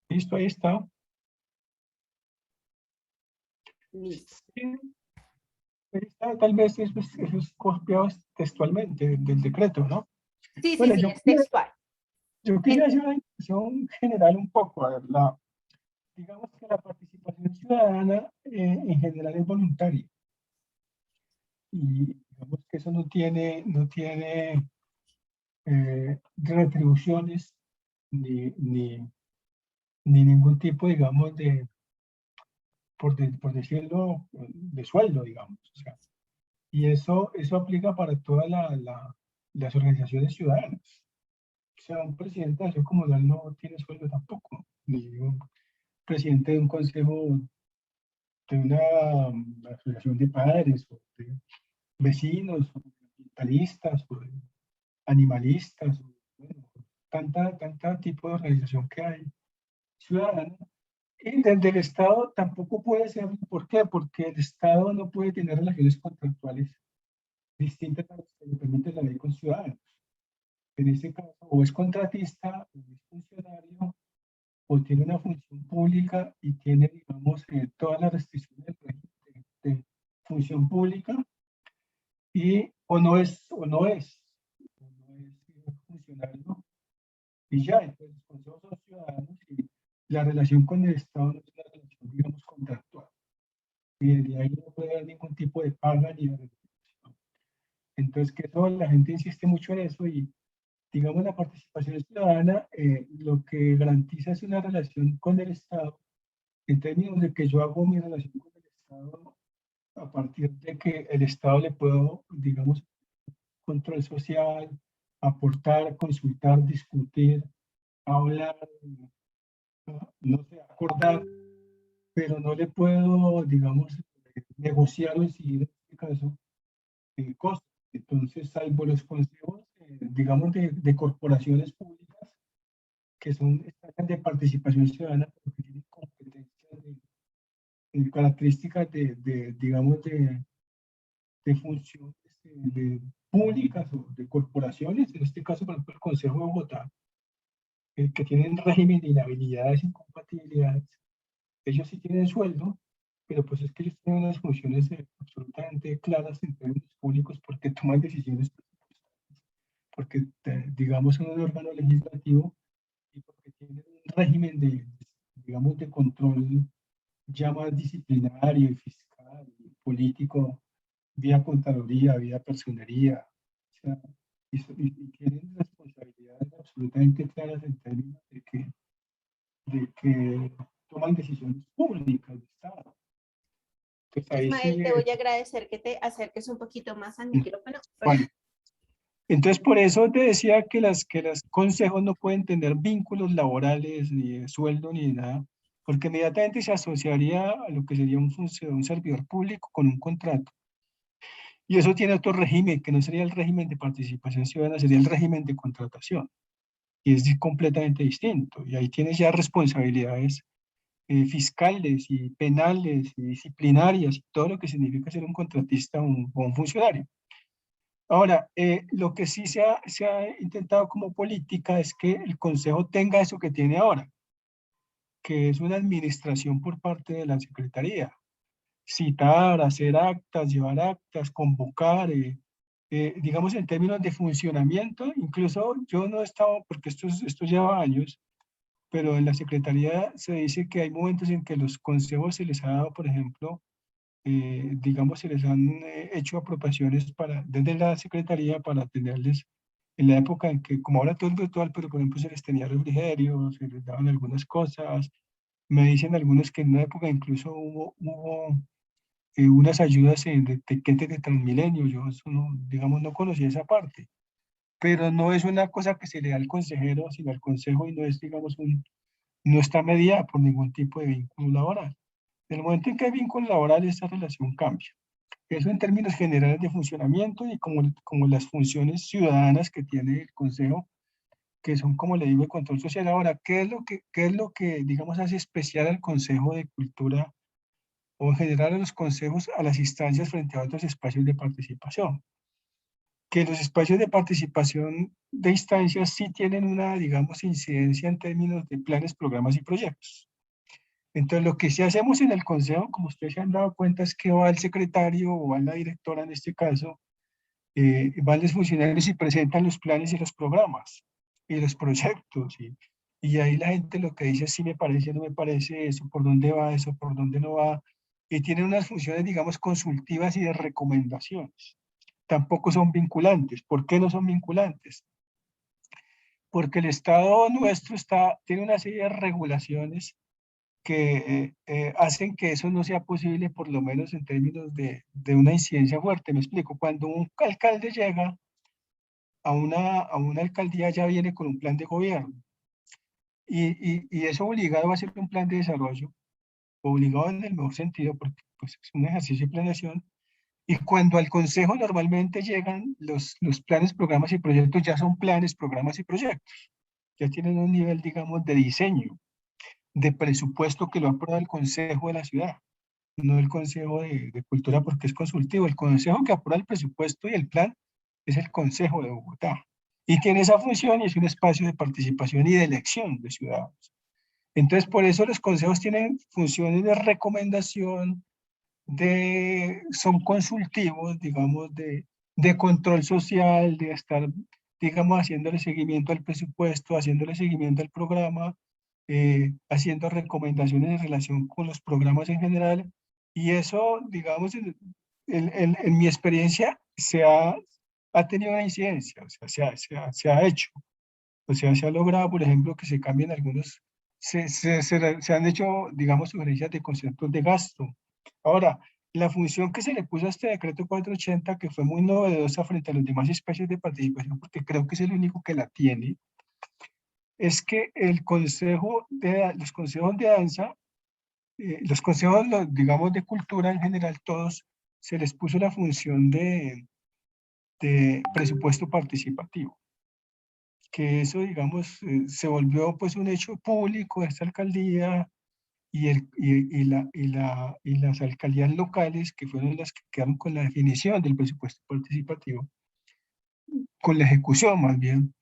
Listo, ahí está. Listo. Sí, ahí está. Tal vez eso es copiado textualmente del decreto, ¿no? Sí, sí, Bueno, sí, es textual. yo quisiera hacer una discusión general un poco. A ver, digamos que la participación ciudadana en general es voluntaria. Y digamos que eso no tiene retribuciones ni ningún tipo, digamos, por decirlo, de sueldo, digamos. O sea, y eso aplica para todas las organizaciones ciudadanas. O sea, un presidente de acción comunal no tiene sueldo tampoco, ni un presidente de un consejo, de una asociación de padres, o de vecinos, o de ambientalistas, o de animalistas, o, bueno, tanta tipo de organización que hay ciudadana. Y desde el Estado tampoco puede ser. ¿Por qué? Porque el Estado no puede tener relaciones contractuales distintas a las que le permite la ley con ciudadanos. En este caso, o es contratista, o es funcionario, o tiene una función pública y tiene, digamos, todas las restricciones del régimen de función pública, y o no es funcionario, y ya. Entonces los consejos son ciudadanos, y la relación con el Estado no es una relación, digamos, contractual. Y de ahí no puede haber ningún tipo de paga ni de retribución. Entonces, que eso, la gente insiste mucho en eso, y digamos, la participación ciudadana lo que garantiza es una relación con el Estado, en términos de que yo hago mi relación con el Estado a partir de que el Estado le puedo, digamos, control social, aportar, consultar, discutir, hablar, no sé, acordar, pero no le puedo, digamos, negociar o decidir, en este caso, cosas. Entonces, salvo los consejos, digamos, de corporaciones públicas, que son estas de participación ciudadana, porque tienen competencias características digamos, de funciones públicas o de corporaciones, en este caso, por ejemplo, el Consejo de Bogotá, que tienen régimen de inhabilidades e incompatibilidades. Ellos sí tienen sueldo, pero pues es que ellos tienen unas funciones absolutamente claras en términos públicos, porque toman decisiones presupuestarias, porque digamos son un órgano legislativo, y porque tienen un régimen digamos, de control ya más disciplinario y fiscal y político, vía Contraloría, vía Personería. O sea, y tienen responsabilidades absolutamente claras en términos de que toman decisiones públicas de Estado. Entonces ahí Ismael, sí, te voy a agedecer que te acerques un poquito más al micrófono. vale. Entonces, por eso te decía que los consejos no pueden tener vínculos laborales, ni de sueldo, ni de nada, porque inmediatamente se asociaría a lo que sería un servidor público con un contrato. Y eso tiene otro régimen, que no sería el régimen de participación ciudadana, sería el régimen de contratación. Y es completamente distinto. Y ahí tienes ya responsabilidades fiscales y penales y disciplinarias, y todo lo que significa ser un contratista o un funcionario. Ahora, lo que sí se ha intentado como política es que el Consejo tenga eso que tiene ahora, que es una administración por parte de la Secretaría. Citar, hacer actas, llevar actas, convocar, digamos en términos de funcionamiento. Incluso yo no he estado, porque esto lleva años, pero en la Secretaría se dice que hay momentos en que los consejos se les ha dado, por ejemplo, digamos, se les han hecho apropiaciones desde la Secretaría para atenderles en la época en que, como ahora todo es virtual, pero por ejemplo se les tenía refrigerio, se les daban algunas cosas. Me dicen algunos que en una época incluso hubo unas ayudas de tiquetes de Transmilenio. Yo eso no, digamos, no conocía esa parte. Pero no es una cosa que se le da al consejero, sino al consejo, y no es, digamos, no está mediada por ningún tipo de vínculo laboral. En el momento en que hay vínculo laboral, esta relación cambia. Eso en términos generales de funcionamiento y como las funciones ciudadanas que tiene el consejo, que son, como le digo, el control social. Ahora, qué es lo que, digamos, hace especial al Consejo de Cultura o en general a los consejos, a las instancias frente a otros espacios de participación? Que los espacios de participación de instancias sí tienen una, digamos, incidencia en términos de planes, programas y proyectos. Entonces, lo que sí hacemos en el consejo, como ustedes se han dado cuenta, es que va el secretario o va la directora en este caso, van los funcionarios y presentan los planes y los programas y los proyectos. Y ahí la gente lo que dice, sí me parece, no me parece, eso, por dónde va, eso, por dónde no va. Y tienen unas funciones, digamos, consultivas y de recomendaciones. Tampoco son vinculantes. ¿Por qué no son vinculantes? Porque el Estado nuestro tiene una serie de regulaciones que hacen que eso no sea posible, por lo menos en términos de una incidencia fuerte. Me explico, cuando un alcalde llega a una alcaldía, ya viene con un plan de gobierno y es obligado a hacer un plan de desarrollo, obligado en el mejor sentido, porque pues, es un ejercicio de planeación. Y cuando al consejo normalmente llegan los planes, programas y proyectos, ya son planes, programas y proyectos, ya tienen un nivel, digamos, de diseño, de presupuesto que lo aprueba el consejo de la ciudad, no el Consejo de Cultura, porque es consultivo. El consejo que aprueba el presupuesto y el plan es el Consejo de Bogotá. Y tiene esa función y es un espacio de participación y de elección de ciudadanos. Entonces, por eso los consejos tienen funciones de recomendación, son consultivos, digamos, de control social, de estar, digamos, haciéndole seguimiento al presupuesto, haciéndole seguimiento al programa, haciendo recomendaciones en relación con los programas en general. Y eso, digamos, en mi experiencia, ha tenido una incidencia, o sea, se ha hecho. O sea, se ha logrado, por ejemplo, que se cambien algunos, se han hecho, digamos, sugerencias de conceptos de gasto. Ahora, la función que se le puso a este decreto 480, que fue muy novedosa frente a los demás especies de participación, porque creo que es el único que la tiene, es que los consejos de danza, los consejos, digamos, de cultura en general, todos, se les puso la función de presupuesto participativo, que eso, digamos, se volvió pues un hecho público de esta alcaldía y las alcaldías locales, que fueron las que quedaron con la definición del presupuesto participativo, con la ejecución más bien,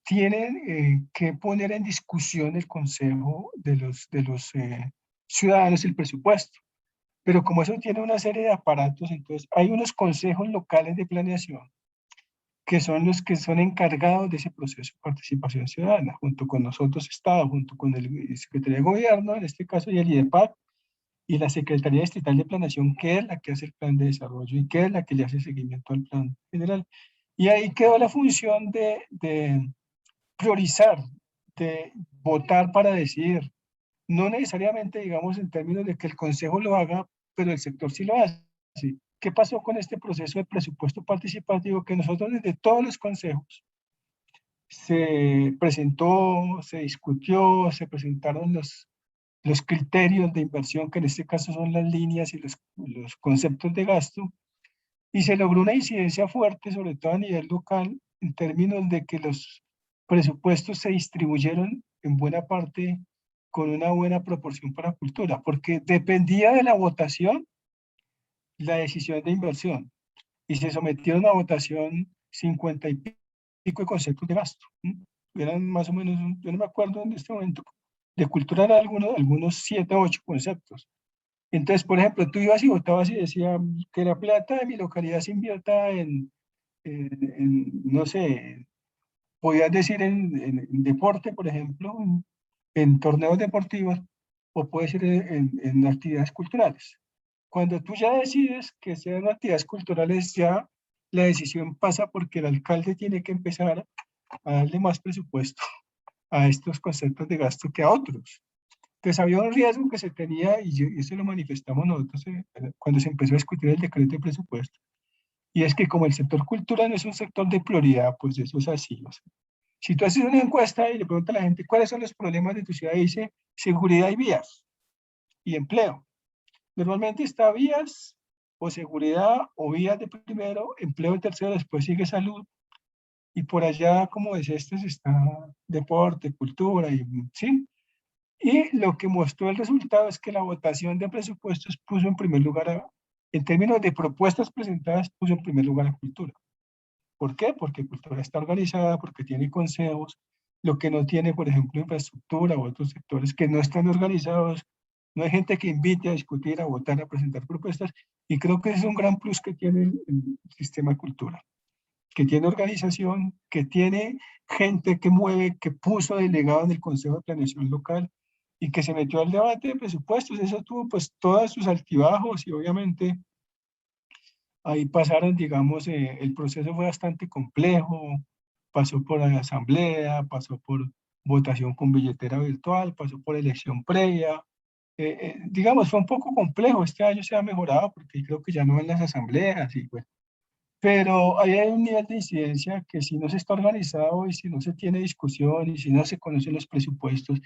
tienen que poner en discusión el consejo de los ciudadanos el presupuesto. Pero como eso tiene una serie de aparatos, entonces hay unos consejos locales de planeación que son los que son encargados de ese proceso de participación ciudadana, junto con nosotros, Estado, junto con el Secretaría de Gobierno, en este caso, y el IDEPAC, y la Secretaría Distrital de Planeación, que es la que hace el plan de desarrollo y que es la que le hace seguimiento al plan general. Y ahí quedó la función de priorizar, de votar para decidir. No necesariamente, digamos, en términos de que el Consejo lo haga, pero el sector sí lo hace. ¿Qué pasó con este proceso de presupuesto participativo? Que nosotros desde todos los consejos se presentó, se discutió, se presentaron los criterios de inversión, que en este caso son las líneas y los conceptos de gasto, y se logró una incidencia fuerte, sobre todo a nivel local, en términos de que los presupuestos se distribuyeron en buena parte con una buena proporción para cultura, porque dependía de la votación la decisión de inversión, y se sometieron a votación 50 y pico de conceptos de gasto. Eran más o menos, yo no me acuerdo en este momento, de cultura eran algunos 7 o 8 conceptos. Entonces, por ejemplo, tú ibas y votabas y decía que la plata de mi localidad se invierta no sé, podías decir en deporte, por ejemplo, en torneos deportivos, o puede ser en actividades culturales. Cuando tú ya decides que sean actividades culturales, ya la decisión pasa porque el alcalde tiene que empezar a darle más presupuesto a estos conceptos de gasto que a otros. Entonces había un riesgo que se tenía, y eso lo manifestamos nosotros cuando se empezó a discutir el decreto de presupuesto, y es que como el sector cultural no es un sector de prioridad, pues eso es así. O sea, si tú haces una encuesta y le preguntas a la gente cuáles son los problemas de tu ciudad, dice seguridad y vías y empleo. Normalmente está vías o seguridad o vías de primero, empleo de tercero, después sigue salud, y por allá, como es este, está deporte, cultura, y sí. Y lo que mostró el resultado es que la votación de presupuestos puso en primer lugar, en términos de propuestas presentadas, puso en primer lugar a cultura. ¿Por qué? Porque cultura está organizada, porque tiene consejos, lo que no tiene, por ejemplo, infraestructura u otros sectores que no están organizados. No hay gente que invite a discutir, a votar, a presentar propuestas, y creo que ese es un gran plus que tiene el sistema de cultura, que tiene organización, que tiene gente que mueve, que puso delegado en el Consejo de Planeación Local y que se metió al debate de presupuestos. Eso tuvo pues todos sus altibajos, y obviamente ahí pasaron, digamos, el proceso fue bastante complejo, pasó por la asamblea, pasó por votación con billetera virtual, pasó por elección previa. Digamos, fue un poco complejo. Este año se ha mejorado porque creo que ya no en las asambleas y bueno. Pero ahí hay un nivel de incidencia que si no se está organizado y si no se tiene discusión y si no se conocen los presupuestos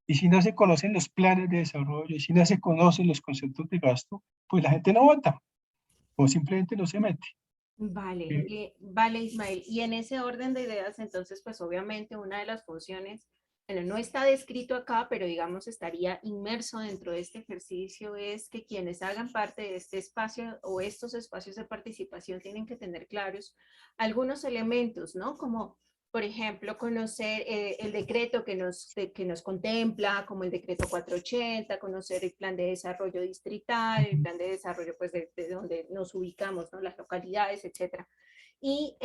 y si no se conocen los planes de desarrollo y si no se conocen los conceptos de gasto, pues la gente no vota o simplemente no se mete. Vale, vale, Ismael. Y en ese orden de ideas, entonces, pues obviamente una de las funciones, bueno, no está descrito acá, pero digamos estaría inmerso dentro de este ejercicio, es que quienes hagan parte de este espacio o estos espacios de participación tienen que tener claros algunos elementos, ¿no? Como por ejemplo, conocer el decreto que nos contempla, como el decreto 480, conocer el plan de desarrollo distrital, el plan de desarrollo pues de donde nos ubicamos, ¿no? Las localidades, etcétera. Y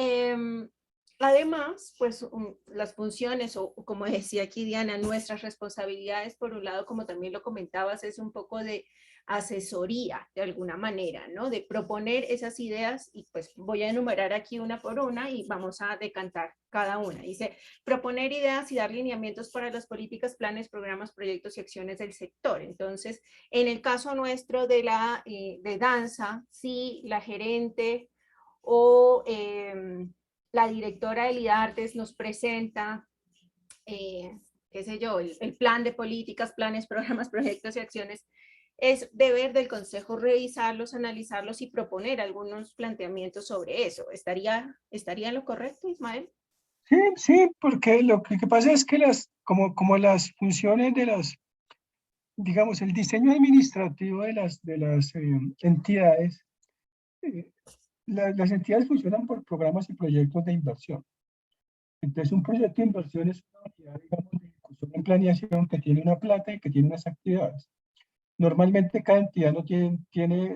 además, pues las funciones, o como decía aquí Diana, nuestras responsabilidades, por un lado, como también lo comentabas, es un poco de asesoría de alguna manera, ¿no? De proponer esas ideas y pues voy a enumerar aquí una por una y vamos a decantar cada una. Dice, proponer ideas y dar lineamientos para las políticas, planes, programas, proyectos y acciones del sector. Entonces, en el caso nuestro de la de danza, sí, la gerente o la directora de IDARTES nos presenta qué sé yo, el plan de políticas, planes, programas, proyectos y acciones, es deber del Consejo revisarlos, analizarlos y proponer algunos planteamientos sobre eso. ¿Estaría en lo correcto, Ismael? Sí, sí, porque lo que pasa es que como las funciones de las, digamos, el diseño administrativo de las entidades, eh, las entidades funcionan por programas y proyectos de inversión. Entonces, un proyecto de inversión es una unidad, digamos, de ejecución en planeación que tiene una plata y que tiene unas actividades. Normalmente cada entidad no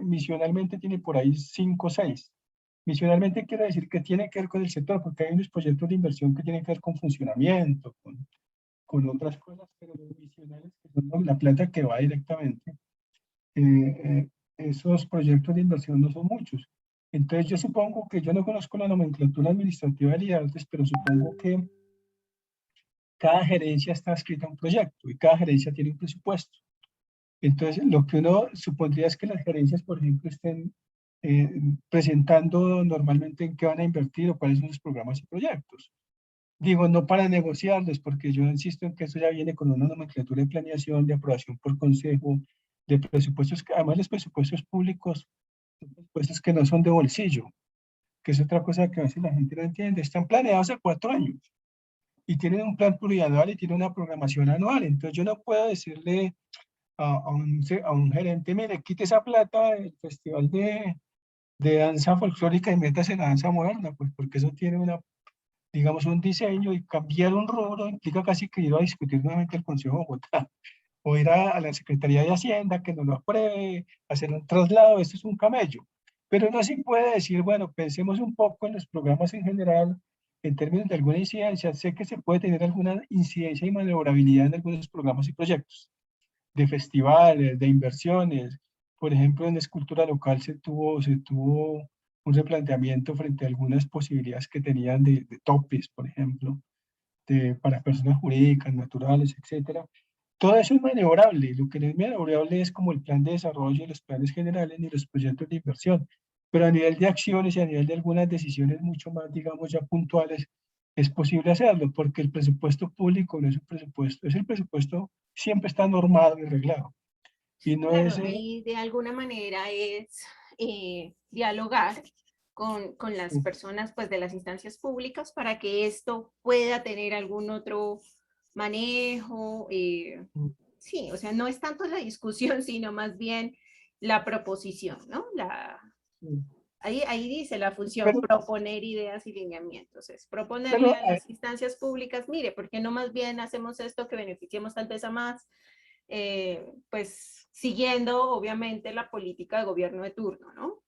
misionalmente tiene por ahí 5 o 6. Misionalmente quiere decir que tiene que ver con el sector, porque hay unos proyectos de inversión que tienen que ver con funcionamiento, con otras cosas, pero los misionales, que son la plata que va directamente, esos proyectos de inversión no son muchos. Entonces yo supongo que yo no conozco la nomenclatura administrativa de IDARTES, pero supongo que cada gerencia está adscrita a un proyecto y cada gerencia tiene un presupuesto. Entonces, lo que uno supondría es que las gerencias, por ejemplo, estén presentando normalmente en qué van a invertir o cuáles son sus programas y proyectos. Digo, no para negociarlos, porque yo insisto en que eso ya viene con una nomenclatura de planeación, de aprobación por consejo, de presupuestos, además los presupuestos públicos, son presupuestos que no son de bolsillo, que es otra cosa que a veces la gente no entiende. Están planeados a 4 años y tienen un plan plurianual y tienen una programación anual. Entonces yo no puedo decirle a un gerente, mire, quite esa plata del festival de danza folclórica y métase en la danza moderna, pues porque eso tiene digamos, un diseño, y cambiar un rubro implica casi que ir a discutir nuevamente el Consejo de Bogotá o ir a la Secretaría de Hacienda que nos lo apruebe, hacer un traslado. Esto es un camello. Pero uno sí puede decir, bueno, pensemos un poco en los programas en general, en términos de alguna incidencia. Sé que se puede tener alguna incidencia y maniobrabilidad en algunos programas y proyectos de festivales, de inversiones, Por ejemplo, en la escultura local se tuvo un replanteamiento frente a algunas posibilidades que tenían de topes, por ejemplo, para personas jurídicas, naturales, etcétera. Todo eso es maniobrable. Lo que no es maniobrable es como el plan de desarrollo, los planes generales ni los proyectos de inversión. Pero a nivel de acciones y a nivel de algunas decisiones mucho más, digamos, ya puntuales, es posible hacerlo, porque el presupuesto público no es un presupuesto, es el presupuesto, siempre está normado y reglado. Y no Claro, es, ahí de alguna manera es dialogar con las personas pues, de las instancias públicas para que esto pueda tener algún otro manejo. Sí, o sea, no es tanto la discusión, sino más bien la proposición, ¿no? Ahí dice la función, pero, proponer ideas y lineamientos. Es pero proponerle a las instancias públicas, mire, ¿por qué no más bien hacemos esto que beneficiemos tal vez a más? Pues siguiendo obviamente la política de gobierno de turno, ¿no?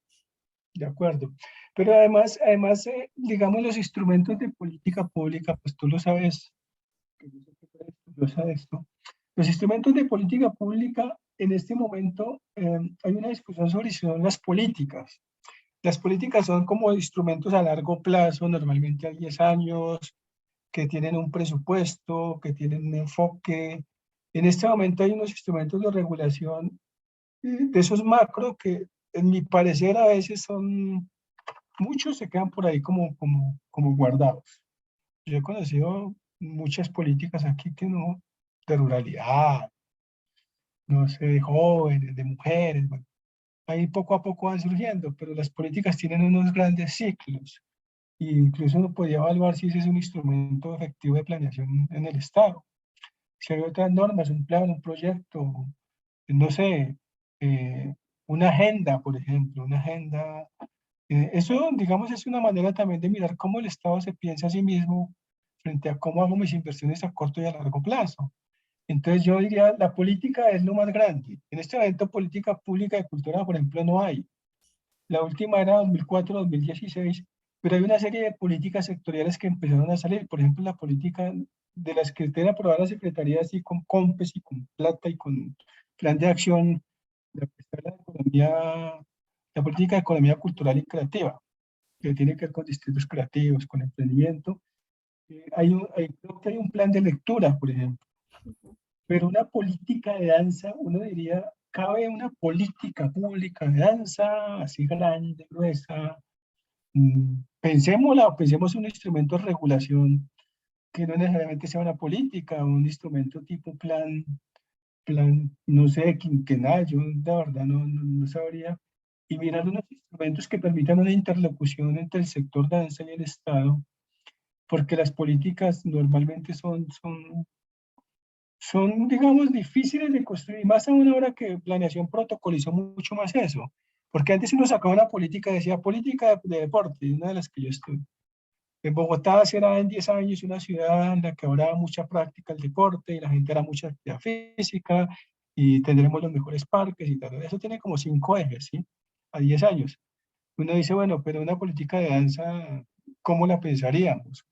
de acuerdo. Pero además, digamos, los instrumentos de política pública, pues tú lo sabes, que yo sé que tú eres estudiosa de esto. Los instrumentos de política pública, en este momento, hay una discusión sobre si son las políticas. Las políticas son como instrumentos a largo plazo, normalmente a 10 años, que tienen un presupuesto, que tienen un enfoque. En este momento hay unos instrumentos de regulación de esos macro que, en mi parecer, a veces son, muchos se quedan por ahí como guardados. Yo he conocido muchas políticas aquí que no, de ruralidad, no sé, de jóvenes, de mujeres, bueno, ahí poco a poco van surgiendo, pero las políticas tienen unos grandes ciclos. E incluso uno podría evaluar si ese es un instrumento efectivo de planeación en el Estado. Si hay otras normas, un plan, un proyecto, no sé, una agenda, por ejemplo, una agenda. Eso, digamos, es una manera también de mirar cómo el Estado se piensa a sí mismo frente a cómo hago mis inversiones a corto y a largo plazo. Entonces yo diría, la política es lo más grande. En este momento, política pública de cultura, por ejemplo, no hay. La última era 2004-2016, pero hay una serie de políticas sectoriales que empezaron a salir. Por ejemplo, la política de las que tiene aprobada la Secretaría, así con COMPES y con Plata y con Plan de Acción, la que está la economía, la política de economía cultural y creativa, que tiene que ver con distritos creativos, con emprendimiento. Creo que hay un plan de lectura, por ejemplo, pero una política de danza, uno diría, cabe una política pública de danza así grande, gruesa. Pensémosla, pensemos un instrumento de regulación que no necesariamente sea una política, un instrumento tipo plan, no sé, quinquenal, yo la verdad no sabría. Y mirar unos instrumentos que permitan una interlocución entre el sector danza y el Estado, porque las políticas normalmente son, digamos, difíciles de construir, más aún ahora que planeación protocolizó mucho más eso, porque antes uno sacaba una política, decía política de deporte, una de las que yo estuve. En Bogotá será en 10 años una ciudad en la que habrá mucha práctica del deporte y la gente hará mucha actividad física y tendremos los mejores parques y tal. Eso tiene como 5 ejes, ¿sí? A 10 años. Uno dice, bueno, pero una política de danza, ¿cómo la pensaríamos?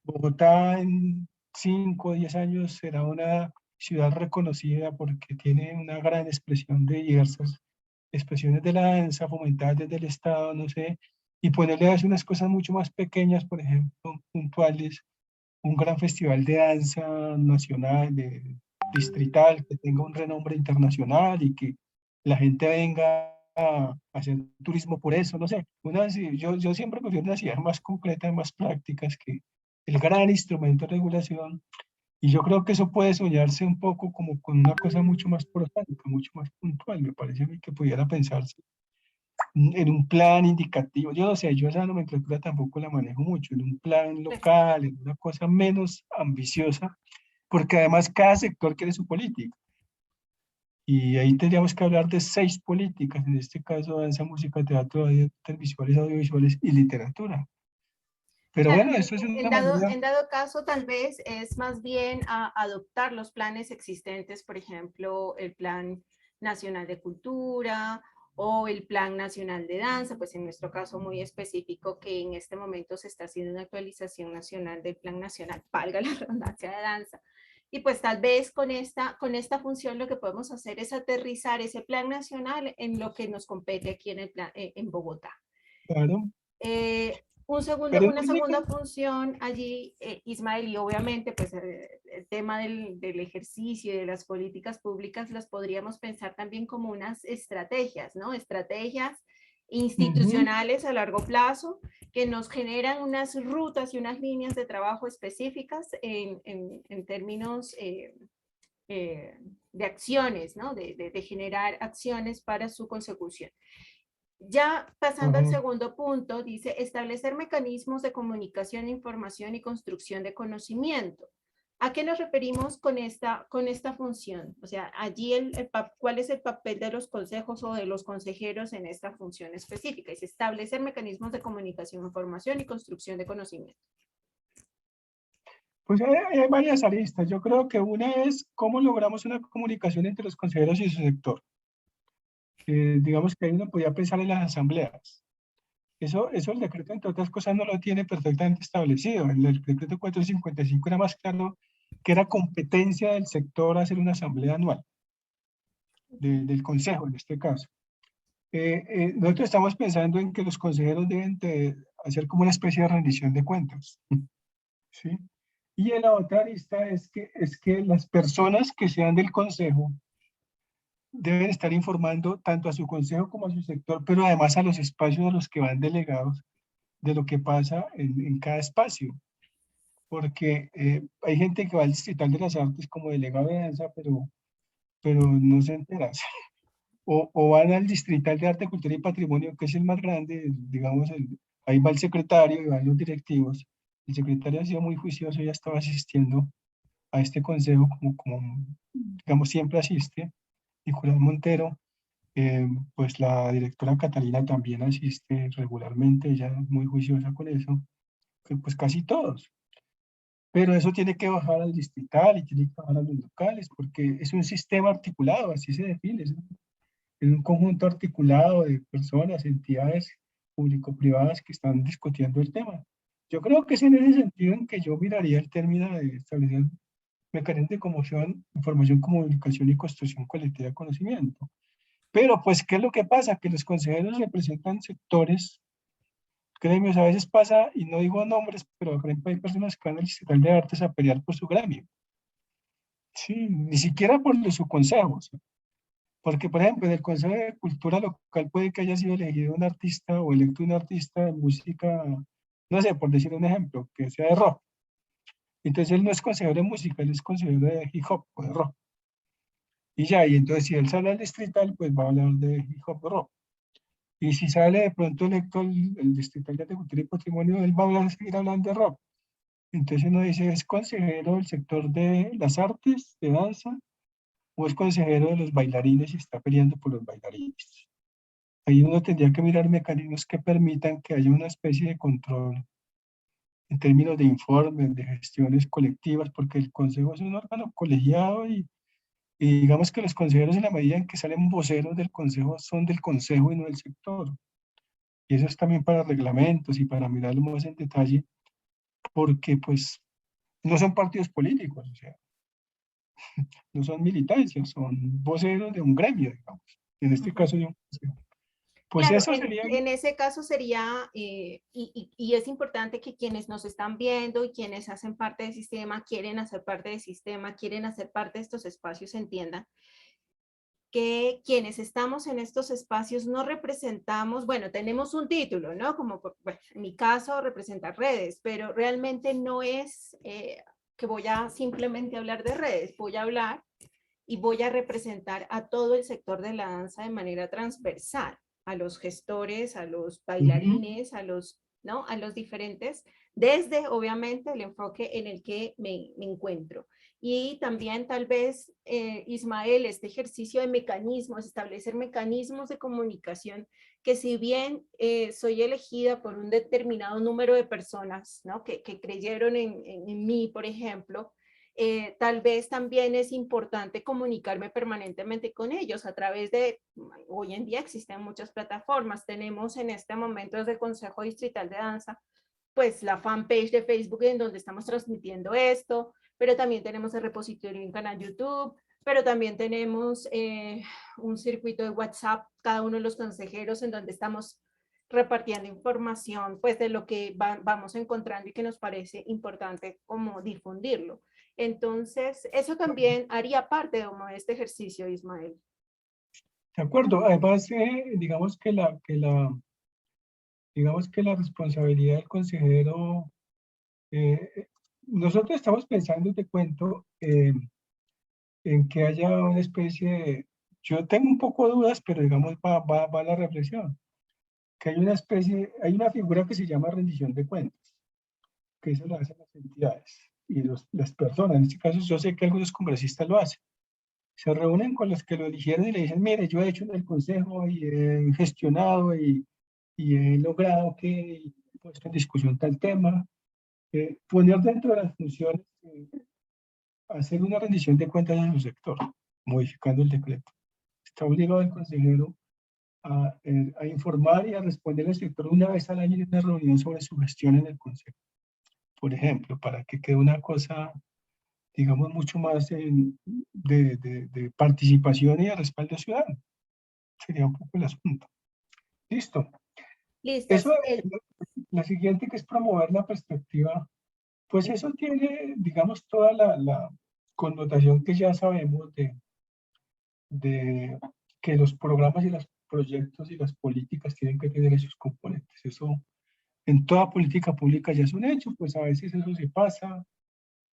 Bogotá en 5 o 10 años será una ciudad reconocida porque tiene una gran expresión de diversas expresiones de la danza fomentadas desde el Estado, no sé, y ponerle a unas cosas mucho más pequeñas, por ejemplo, puntuales, un gran festival de danza nacional, distrital, que tenga un renombre internacional y que la gente venga a hacer turismo por eso, no sé. Yo siempre prefiero unas ideas más concretas, más prácticas que el gran instrumento de regulación. Y yo creo que eso puede soñarse un poco como con una cosa mucho más prosaica, mucho más puntual. Me parece a mí que pudiera pensarse en un plan indicativo. Yo no sé, yo esa nomenclatura tampoco la manejo mucho, en un plan local, en una cosa menos ambiciosa, porque además cada sector quiere su política. Y ahí tendríamos que hablar de 6 políticas, en este caso danza, música, teatro, visuales, audiovisuales y literatura. Pero Claro, bueno, eso es en una dado, manera. en dado caso, tal vez es más bien a adoptar los planes existentes, por ejemplo, el Plan Nacional de Cultura o el Plan Nacional de Danza, pues en nuestro caso muy específico que en este momento se está haciendo una actualización nacional del Plan Nacional, valga la redundancia de danza, Y pues tal vez con esta función lo que podemos hacer es aterrizar ese plan nacional en lo que nos compete aquí en Bogotá. Claro, pero Una es única. segunda función allí, Ismael, y obviamente pues el tema del ejercicio y de las políticas públicas las podríamos pensar también como unas estrategias, ¿no? Estrategias institucionales a largo plazo que nos generan unas rutas y unas líneas de trabajo específicas en términos de acciones, ¿no? De generar acciones para su consecución. Ya pasando al segundo punto, dice establecer mecanismos de comunicación, información y construcción de conocimiento. ¿A qué nos referimos con esta función? O sea, allí ¿cuál es el papel de los consejos o de los consejeros en esta función específica? Es establecer mecanismos de comunicación, información y construcción de conocimiento. Pues hay varias aristas. Yo creo que una es cómo logramos una comunicación entre los consejeros y su sector. Digamos que ahí uno podía pensar en las asambleas. Eso el decreto, entre otras cosas, no lo tiene perfectamente establecido. El decreto 455 era más claro que era competencia del sector hacer una asamblea anual, del consejo en este caso. Nosotros estamos pensando en que los consejeros deben hacer como una especie de rendición de cuentas, ¿sí? Y en la otra lista es que las personas que sean del consejo deben estar informando tanto a su consejo como a su sector, pero además a los espacios a los que van delegados de lo que pasa en cada espacio. Porque hay gente que va al Distrital de las Artes como delegado de danza, pero no se entera. O van al Distrital de Arte, Cultura y Patrimonio, que es el más grande, digamos, ahí va el secretario y van los directivos. El secretario ha sido muy juicioso, ya estaba asistiendo a este consejo como digamos, siempre asiste. Nicolás Montero, pues la directora Catalina también asiste regularmente, ella es muy juiciosa con eso, que pues casi todos. Pero eso tiene que bajar al distrital y tiene que bajar a los locales, porque es un sistema articulado, así se define, es un conjunto articulado de personas, entidades público-privadas que están discutiendo el tema. Yo creo que es en ese sentido en que yo miraría el término de establecer mecanismos de conmoción, información, comunicación y construcción colectiva de conocimiento. Pero pues, ¿qué es lo que pasa? Que los consejeros representan sectores, gremios, a veces pasa, y no digo nombres, pero por ejemplo hay personas que van al Distrital de Artes a pelear por su gremio. Sí, ni siquiera por su consejo. ¿Sí? Porque, por ejemplo, en el Consejo de Cultura Local puede que haya sido elegido un artista o electo un artista de música, no sé, por decir un ejemplo, que sea de rock. Entonces él no es consejero de música, él es consejero de hip hop o de rock. Y ya, y entonces si él sale al distrital, pues va a hablar de hip hop o rock. Y si sale de pronto electo el distrital de Cultura y Patrimonio, él va a seguir hablando de rock. Entonces uno dice, ¿es consejero del sector de las artes, de danza, o es consejero de los bailarines y está peleando por los bailarines? Ahí uno tendría que mirar mecanismos que permitan que haya una especie de control en términos de informes, de gestiones colectivas, porque el consejo es un órgano colegiado y digamos que los consejeros en la medida en que salen voceros del consejo son del consejo y no del sector. Y eso es también para reglamentos y para mirarlo más en detalle, porque pues no son partidos políticos, o sea, no son militancias, son voceros de un gremio, digamos. En este caso de un consejo. Pues Claro, eso sería. en ese caso sería, y es importante que quienes nos están viendo y quienes hacen parte del sistema, quieren hacer parte del sistema, quieren hacer parte de estos espacios, entiendan que quienes estamos en estos espacios no representamos, bueno, tenemos un título, ¿no? Como, bueno, en mi caso, representar redes, pero realmente no es que voy a simplemente hablar de redes, voy a hablar y voy a representar a todo el sector de la danza de manera transversal, a los gestores, a los bailarines, a los, ¿no? A los diferentes, desde obviamente el enfoque en el que me encuentro. Y también tal vez, Ismael, este ejercicio de mecanismos, establecer mecanismos de comunicación, que si bien soy elegida por un determinado número de personas, ¿no? que creyeron en mí, por ejemplo, tal vez también es importante comunicarme permanentemente con ellos a través de, hoy en día existen muchas plataformas, tenemos en este momento desde el Consejo Distrital de Danza pues la fanpage de Facebook en donde estamos transmitiendo esto, pero también tenemos el repositorio en canal YouTube, pero también tenemos un circuito de WhatsApp, cada uno de los consejeros en donde estamos repartiendo información pues de lo que vamos encontrando y que nos parece importante como difundirlo. Entonces, eso también haría parte de este ejercicio, Ismael. De acuerdo, además, digamos que la responsabilidad del consejero, nosotros estamos pensando, te cuento, en que haya una especie de, yo tengo un poco de dudas, pero digamos va la reflexión, que hay una especie, hay una figura que se llama rendición de cuentas, que eso lo hacen las entidades y las personas, en este caso yo sé que algunos congresistas lo hacen. Se reúnen con los que lo eligieron y le dicen, mire, yo he hecho en el consejo y he gestionado y he logrado que he puesto en discusión tal tema. Poner dentro de las funciones, hacer una rendición de cuentas en su sector, modificando el decreto. Está obligado el consejero a informar y a responder al sector una vez al año en una reunión sobre su gestión en el consejo. Por ejemplo, para que quede una cosa, digamos, mucho más de participación y de respaldo ciudadano. Sería un poco el asunto. Listo. Listo. Eso, la siguiente, que es promover la perspectiva, pues eso tiene, digamos, toda la connotación que ya sabemos de que los programas y los proyectos y las políticas tienen que tener esos componentes. Eso en toda política pública ya es un hecho, pues a veces eso se pasa,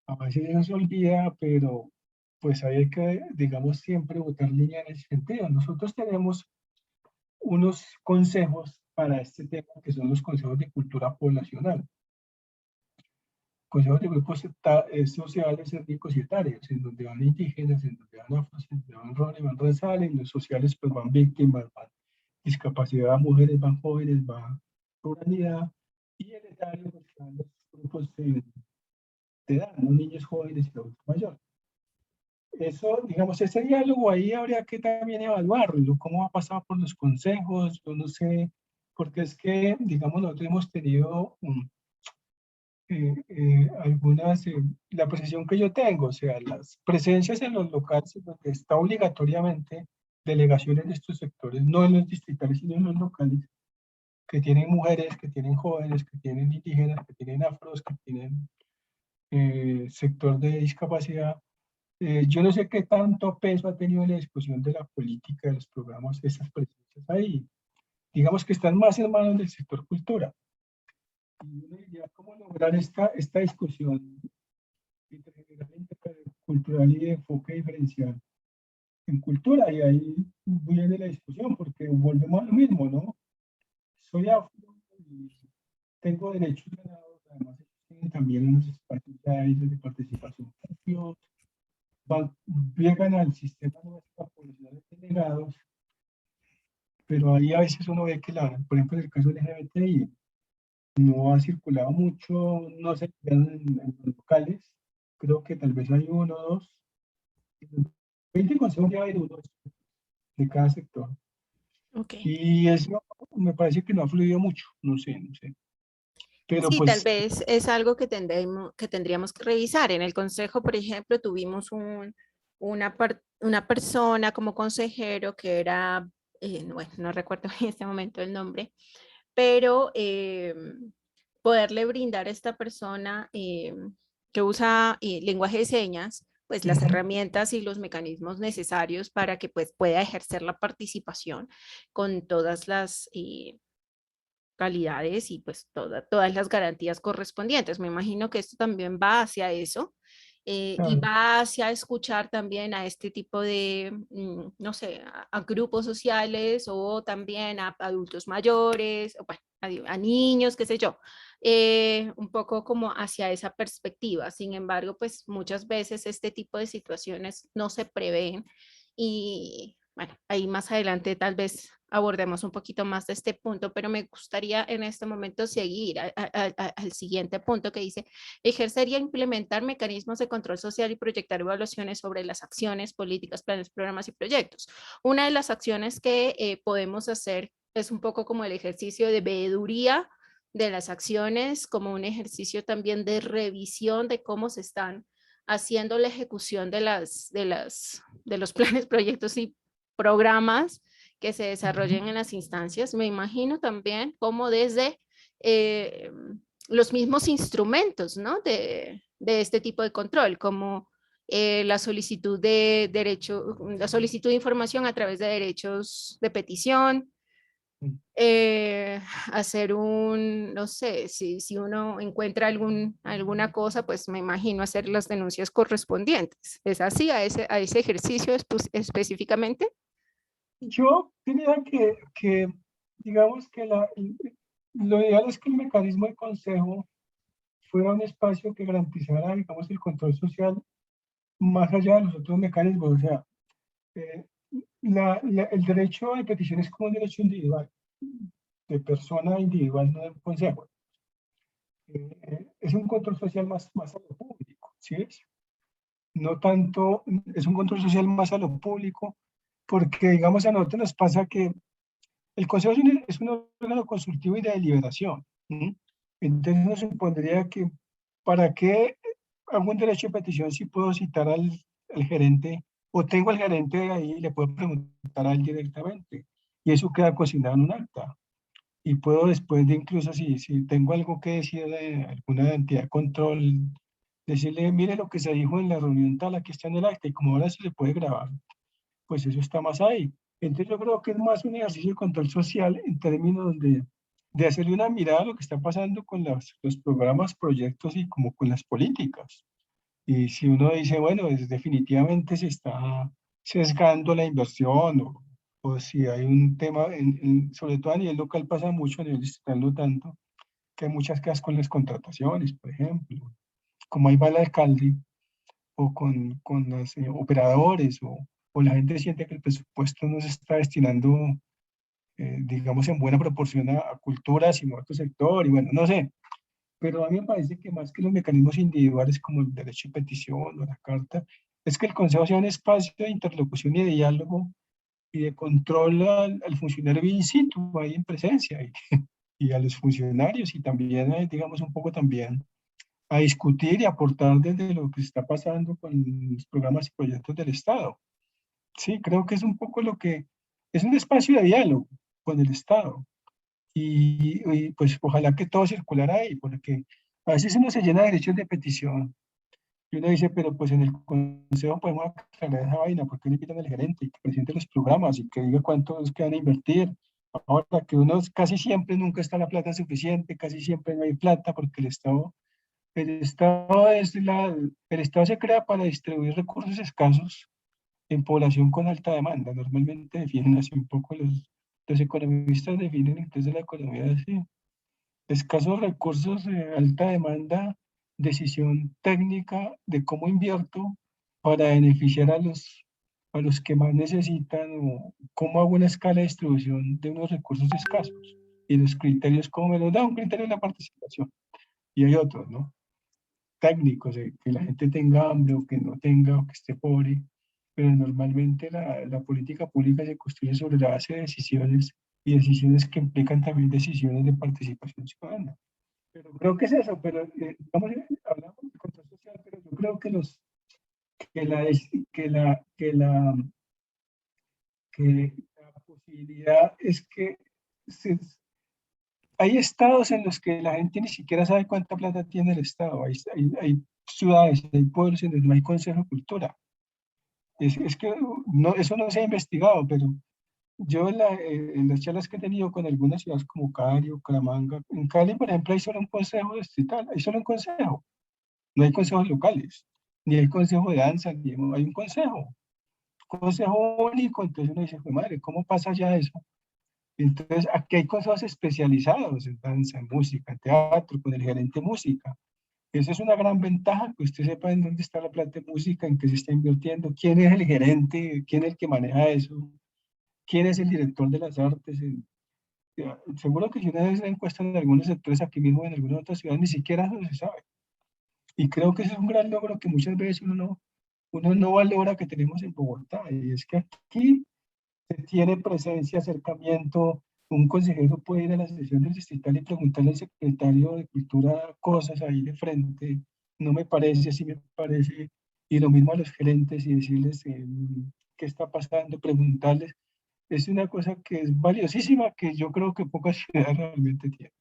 a veces eso se olvida, pero pues hay que, digamos, siempre botar línea en ese sentido. Nosotros tenemos unos consejos para este tema, que son los consejos de cultura poblacional. Consejos de grupos sociales étnicos y etarios, en donde van indígenas, en donde van afros, en donde van roles, van raciales, en los sociales pues van víctimas, van discapacidad, mujeres, van jóvenes, van ruralidad, y el etario pues van los grupos de edad, ¿no? Niños jóvenes y adultos mayores. Eso, digamos, ese diálogo ahí habría que también evaluarlo, cómo ha pasado por los consejos, yo no sé, porque es que, digamos, nosotros hemos tenido algunas, la percepción que yo tengo, o sea, las presencias en los locales, donde está obligatoriamente delegaciones de estos sectores, no en los distritales, sino en los locales, que tienen mujeres, que tienen jóvenes, que tienen indígenas, que tienen afros, que tienen sector de discapacidad. Yo no sé qué tanto peso ha tenido en la discusión de la política, de los programas, esas presencias ahí. Digamos que están más en manos del sector cultura. Y uno diría, ¿cómo lograr esta discusión intergeneral, intercultural y de enfoque diferencial en cultura? Y ahí viene la discusión, porque volvemos a lo mismo, ¿no? Soy afro y tengo derechos ganados, además tienen también unos espacios de participación propios, llegan al sistema nuestro poblacional de delegados, pero ahí a veces uno ve que, por ejemplo, en el caso del LGBTI, no ha circulado mucho, no se en los locales, creo que tal vez hay uno o dos. 20 consejos ya hay uno de cada sector. Okay. Y eso me parece que no ha fluido mucho, no sé. Pero Sí, tal pues, vez es algo que tendríamos que revisar. En el consejo, por ejemplo, tuvimos una persona como consejero que era, bueno, no recuerdo en este momento el nombre, pero poderle brindar a esta persona que usa lenguaje de señas, pues las herramientas y los mecanismos necesarios para que pues pueda ejercer la participación con todas las calidades y pues todas las garantías correspondientes. Me imagino que esto también va hacia eso. Y va hacia escuchar también a este tipo de, no sé, a grupos sociales o también a adultos mayores, o bueno, a niños, qué sé yo, un poco como hacia esa perspectiva. Sin embargo, pues muchas veces este tipo de situaciones no se prevén y bueno, ahí más adelante tal vez abordemos un poquito más de este punto, pero me gustaría en este momento seguir al siguiente punto que dice, ejercer y implementar mecanismos de control social y proyectar evaluaciones sobre las acciones, políticas, planes, programas y proyectos. Una de las acciones que podemos hacer es un poco como el ejercicio de veeduría de las acciones como un ejercicio también de revisión de cómo se están haciendo la ejecución de los planes, proyectos y programas que se desarrollen en las instancias. Me imagino también cómo desde eh, los mismos instrumentos, ¿no? de este tipo de control, como la solicitud de derecho, la solicitud de información a través de derechos de petición, hacer no sé, si uno encuentra alguna cosa, pues me imagino hacer las denuncias correspondientes. ¿Es así a ese ejercicio específicamente? Yo diría que digamos que lo ideal es que el mecanismo de consejo fuera un espacio que garantizara, digamos, el control social más allá de los otros mecanismos. O sea, eh, el derecho de petición es como un derecho individual, de persona individual, no de un consejo. Es un control social más a lo público, ¿sí es? No tanto, es un control social más a lo público, porque digamos a nosotros nos pasa que el consejo es un órgano consultivo y de deliberación. ¿Sí? Entonces uno supondría que ¿para qué hago un derecho de petición si puedo citar al gerente o tengo al gerente ahí y le puedo preguntar a él directamente? Y eso queda cocinado en un acta. Y puedo después de incluso si tengo algo que decir de alguna entidad de control, decirle, mire lo que se dijo en la reunión tal, aquí está en el acta, y como ahora se le puede grabar, pues eso está más ahí. Entonces yo creo que es más un ejercicio de control social en términos de hacerle una mirada a lo que está pasando con los programas, proyectos y como con las políticas. Y si uno dice, bueno, definitivamente se está sesgando la inversión o si hay un tema, sobre todo a nivel local pasa mucho, a nivel distrital no tanto, que hay muchas quejas con las contrataciones, por ejemplo, como ahí va el alcalde o con los operadores o la gente siente que el presupuesto no se está destinando, digamos, en buena proporción a cultura, sino a otro sector, y bueno, no sé. Pero a mí me parece que más que los mecanismos individuales como el derecho de petición o la carta, es que el Consejo sea un espacio de interlocución y de diálogo y de control al funcionario in situ, ahí en presencia, y a los funcionarios, y también, digamos, un poco también a discutir y aportar desde lo que está pasando con los programas y proyectos del Estado. Sí, creo que es un poco lo que es un espacio de diálogo con el Estado. Y pues ojalá que todo circulara ahí, porque a veces uno se llena de derechos de petición y uno dice, pero pues en el consejo podemos aclarar esa vaina, porque no invitan al gerente y que presente los programas y que diga cuánto es que van a invertir. Ahora que uno casi siempre nunca está la plata suficiente, casi siempre no hay plata porque el Estado se crea para distribuir recursos escasos en población con alta demanda. Normalmente definen así un poco los economistas definen entonces la economía así. Escasos recursos, alta demanda, decisión técnica de cómo invierto para beneficiar a los que más necesitan o cómo hago una escala de distribución de unos recursos escasos. Y los criterios, ¿cómo me los da? Un criterio de la participación. Y hay otros, ¿no? Técnicos, que la gente tenga hambre o que no tenga o que esté pobre, pero normalmente la política pública se construye sobre la base de decisiones y decisiones que implican también decisiones de participación ciudadana. Pero creo que es eso, pero digamos, hablamos de control social, pero yo creo que que la, es- que la posibilidad es que se, hay estados en los que la gente ni siquiera sabe cuánta plata tiene el estado. Hay ciudades, hay pueblos en donde no hay consejo de cultura. Es que no, eso no se ha investigado, pero yo en las charlas que he tenido con algunas ciudades como Cali o Calamanga, en Cali, por ejemplo, hay solo un consejo distrital, hay solo un consejo, no hay consejos locales, ni hay consejo de danza, hay un consejo único, entonces uno dice, "Jue madre, ¿cómo pasa ya eso?" Entonces, aquí hay cosas especializadas en danza, en música, en teatro, con el gerente de música. Esa es una gran ventaja, que usted sepa en dónde está la plata de música, en qué se está invirtiendo, quién es el gerente, quién es el que maneja eso, quién es el director de las artes. Seguro que si una vez encuesta en algunos sectores aquí mismo, en algunas otras ciudades, ni siquiera eso se sabe. Y creo que ese es un gran logro que muchas veces uno no valora que tenemos en Bogotá. Y es que aquí se tiene presencia, acercamiento, un consejero puede ir a la sesión del distrital y preguntarle al secretario de Cultura cosas ahí de frente. No me parece, sí me parece. Y lo mismo a los gerentes y decirles qué está pasando, preguntarles. Es una cosa que es valiosísima que yo creo que pocas ciudades realmente tienen.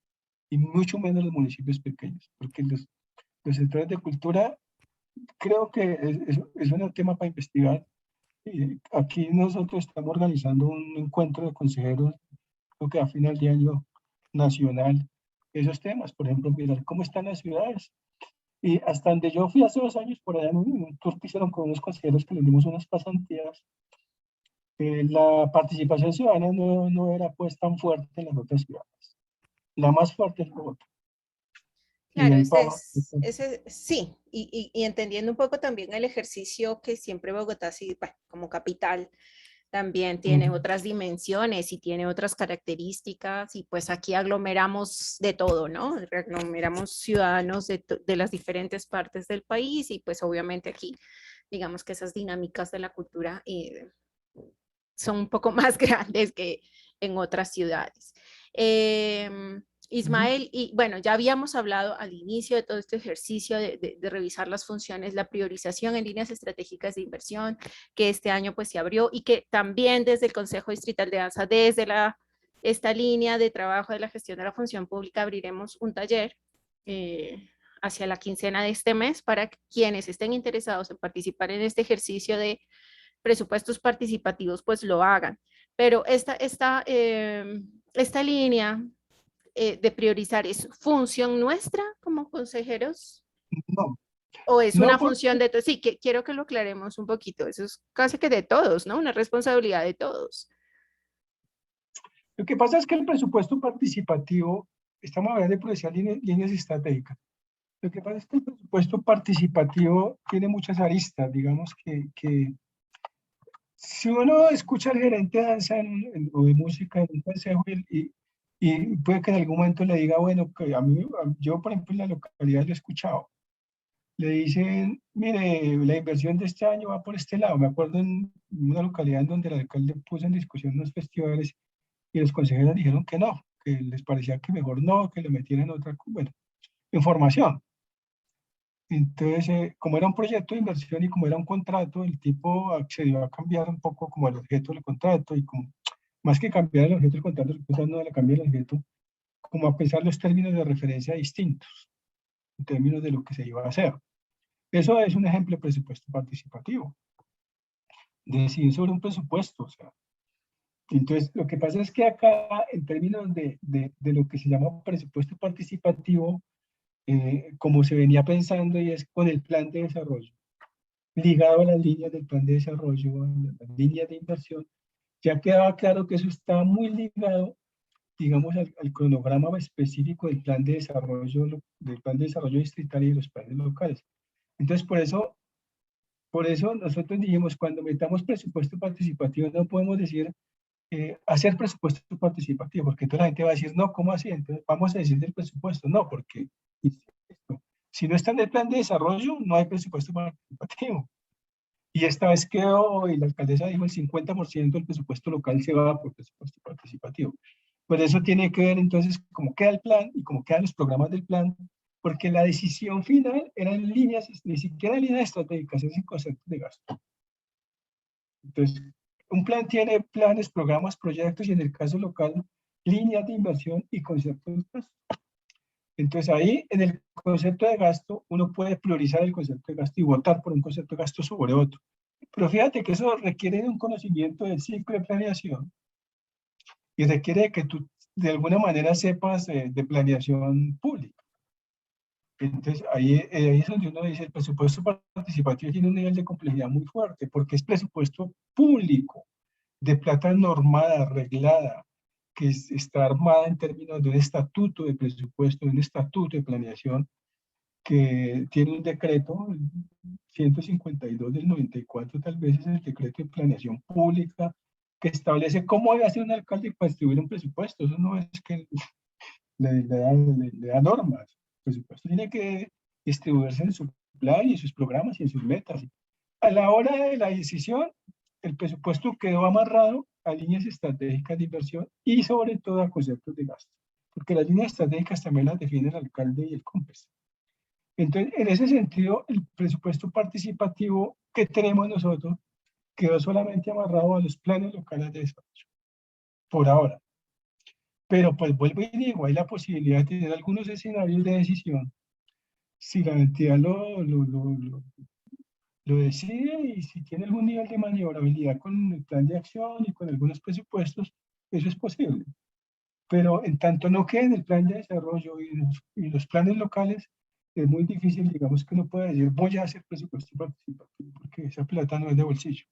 Y mucho menos los municipios pequeños, porque los sectores de cultura creo que es un tema para investigar. Y aquí nosotros estamos organizando un encuentro de consejeros, creo que a final de año nacional, esos temas, por ejemplo, mirar cómo están las ciudades. Y hasta donde yo fui hace 2 años, por allá en un tour que hicieron con unos consejeros que les dimos unas pasantías, la participación ciudadana no era pues tan fuerte en las otras ciudades. La más fuerte es Bogotá. Y de Claro, ahí para abajo. sí, y entendiendo un poco también el ejercicio que siempre Bogotá, sí, bueno, como capital, también tiene otras dimensiones y tiene otras características y pues aquí aglomeramos de todo, ¿no? Aglomeramos ciudadanos de las diferentes partes del país y pues obviamente aquí, digamos que esas dinámicas de la cultura son un poco más grandes que en otras ciudades. Ismael, y bueno, ya habíamos hablado al inicio de todo este ejercicio de revisar las funciones, la priorización en líneas estratégicas de inversión, que este año pues se abrió y que también desde el Consejo Distrital de Danza, desde esta línea de trabajo de la gestión de la función pública, abriremos un taller hacia la quincena de este mes para quienes estén interesados en participar en este ejercicio de presupuestos participativos, pues lo hagan. Pero esta línea de priorizar es función nuestra como consejeros No, o es no una por, función de todos. Sí, quiero que lo aclaremos un poquito. Eso es casi que de todos, ¿no? Una responsabilidad de todos. lo que pasa es que el presupuesto participativo, estamos hablando de priorizar líneas estratégicas. Lo que pasa es que el presupuesto participativo tiene muchas aristas, digamos que si uno escucha al gerente de danza o de música en un consejo y puede que en algún momento le diga, bueno, que yo por ejemplo en la localidad lo he escuchado, le dicen, mire, la inversión de este año va por este lado. Me acuerdo en una localidad en donde el alcalde puso en discusión los festivales y los consejeros dijeron que no, que les parecía que mejor no, que le metieran otra, bueno, información. Entonces, como era un proyecto de inversión y como era un contrato, el tipo accedió a cambiar un poco como el objeto del contrato y como, más que cambiar el objeto del contrato, no le cambia el objeto, como a pensar los términos de referencia distintos, en términos de lo que se iba a hacer. Eso es un ejemplo de presupuesto participativo. Decidir sobre un presupuesto, o sea. Entonces, lo que pasa es que acá, en términos de lo que se llama presupuesto participativo, como se venía pensando y es con el plan de desarrollo, ligado a las líneas del plan de desarrollo, a las líneas de inversión, ya quedaba claro que eso estaba muy ligado, digamos, al cronograma específico del plan de desarrollo distrital y de los planes locales. Entonces, por eso nosotros dijimos, cuando metamos presupuesto participativo, no podemos decir hacer presupuesto participativo, porque toda la gente va a decir, no, ¿cómo así? Entonces vamos a decir del presupuesto, no, porque si no está en el plan de desarrollo, no hay presupuesto participativo. Y esta vez quedó, y la alcaldesa dijo, el 50% del presupuesto local se va por presupuesto participativo. Pues eso tiene que ver entonces cómo queda el plan y cómo quedan los programas del plan, porque la decisión final era en líneas, ni siquiera en líneas estratégicas, es en conceptos de gasto. Entonces, un plan tiene planes, programas, proyectos y en el caso local, líneas de inversión y conceptos de gasto. Entonces ahí en el concepto de gasto uno puede priorizar el concepto de gasto y votar por un concepto de gasto sobre otro. Pero fíjate que eso requiere de un conocimiento del ciclo de planeación y requiere que tú de alguna manera sepas de planeación pública. Entonces ahí es donde uno dice el presupuesto participativo tiene un nivel de complejidad muy fuerte porque es presupuesto público, de plata normada, arreglada, que está armada en términos de un estatuto de presupuesto, de un estatuto de planeación, que tiene un decreto, 152 del 94, tal vez es el decreto de planeación pública, que establece cómo debe hacer un alcalde para distribuir un presupuesto. Eso no es que le da normas. El presupuesto tiene que distribuirse en su plan y en sus programas y en sus metas. A la hora de la decisión, el presupuesto quedó amarrado a líneas estratégicas de inversión y sobre todo a conceptos de gasto, porque las líneas estratégicas también las define el alcalde y el COMPES. Entonces, en ese sentido, el presupuesto participativo que tenemos nosotros quedó solamente amarrado a los planes locales de desarrollo, por ahora. Pero pues vuelvo y digo, hay la posibilidad de tener algunos escenarios de decisión si la entidad lo decide y si tiene algún nivel de maniobrabilidad con el plan de acción y con algunos presupuestos, eso es posible. Pero en tanto no quede en el plan de desarrollo y los planes locales, es muy difícil, digamos, que uno pueda decir, voy a hacer presupuesto participativo, porque esa plata no es de bolsillo.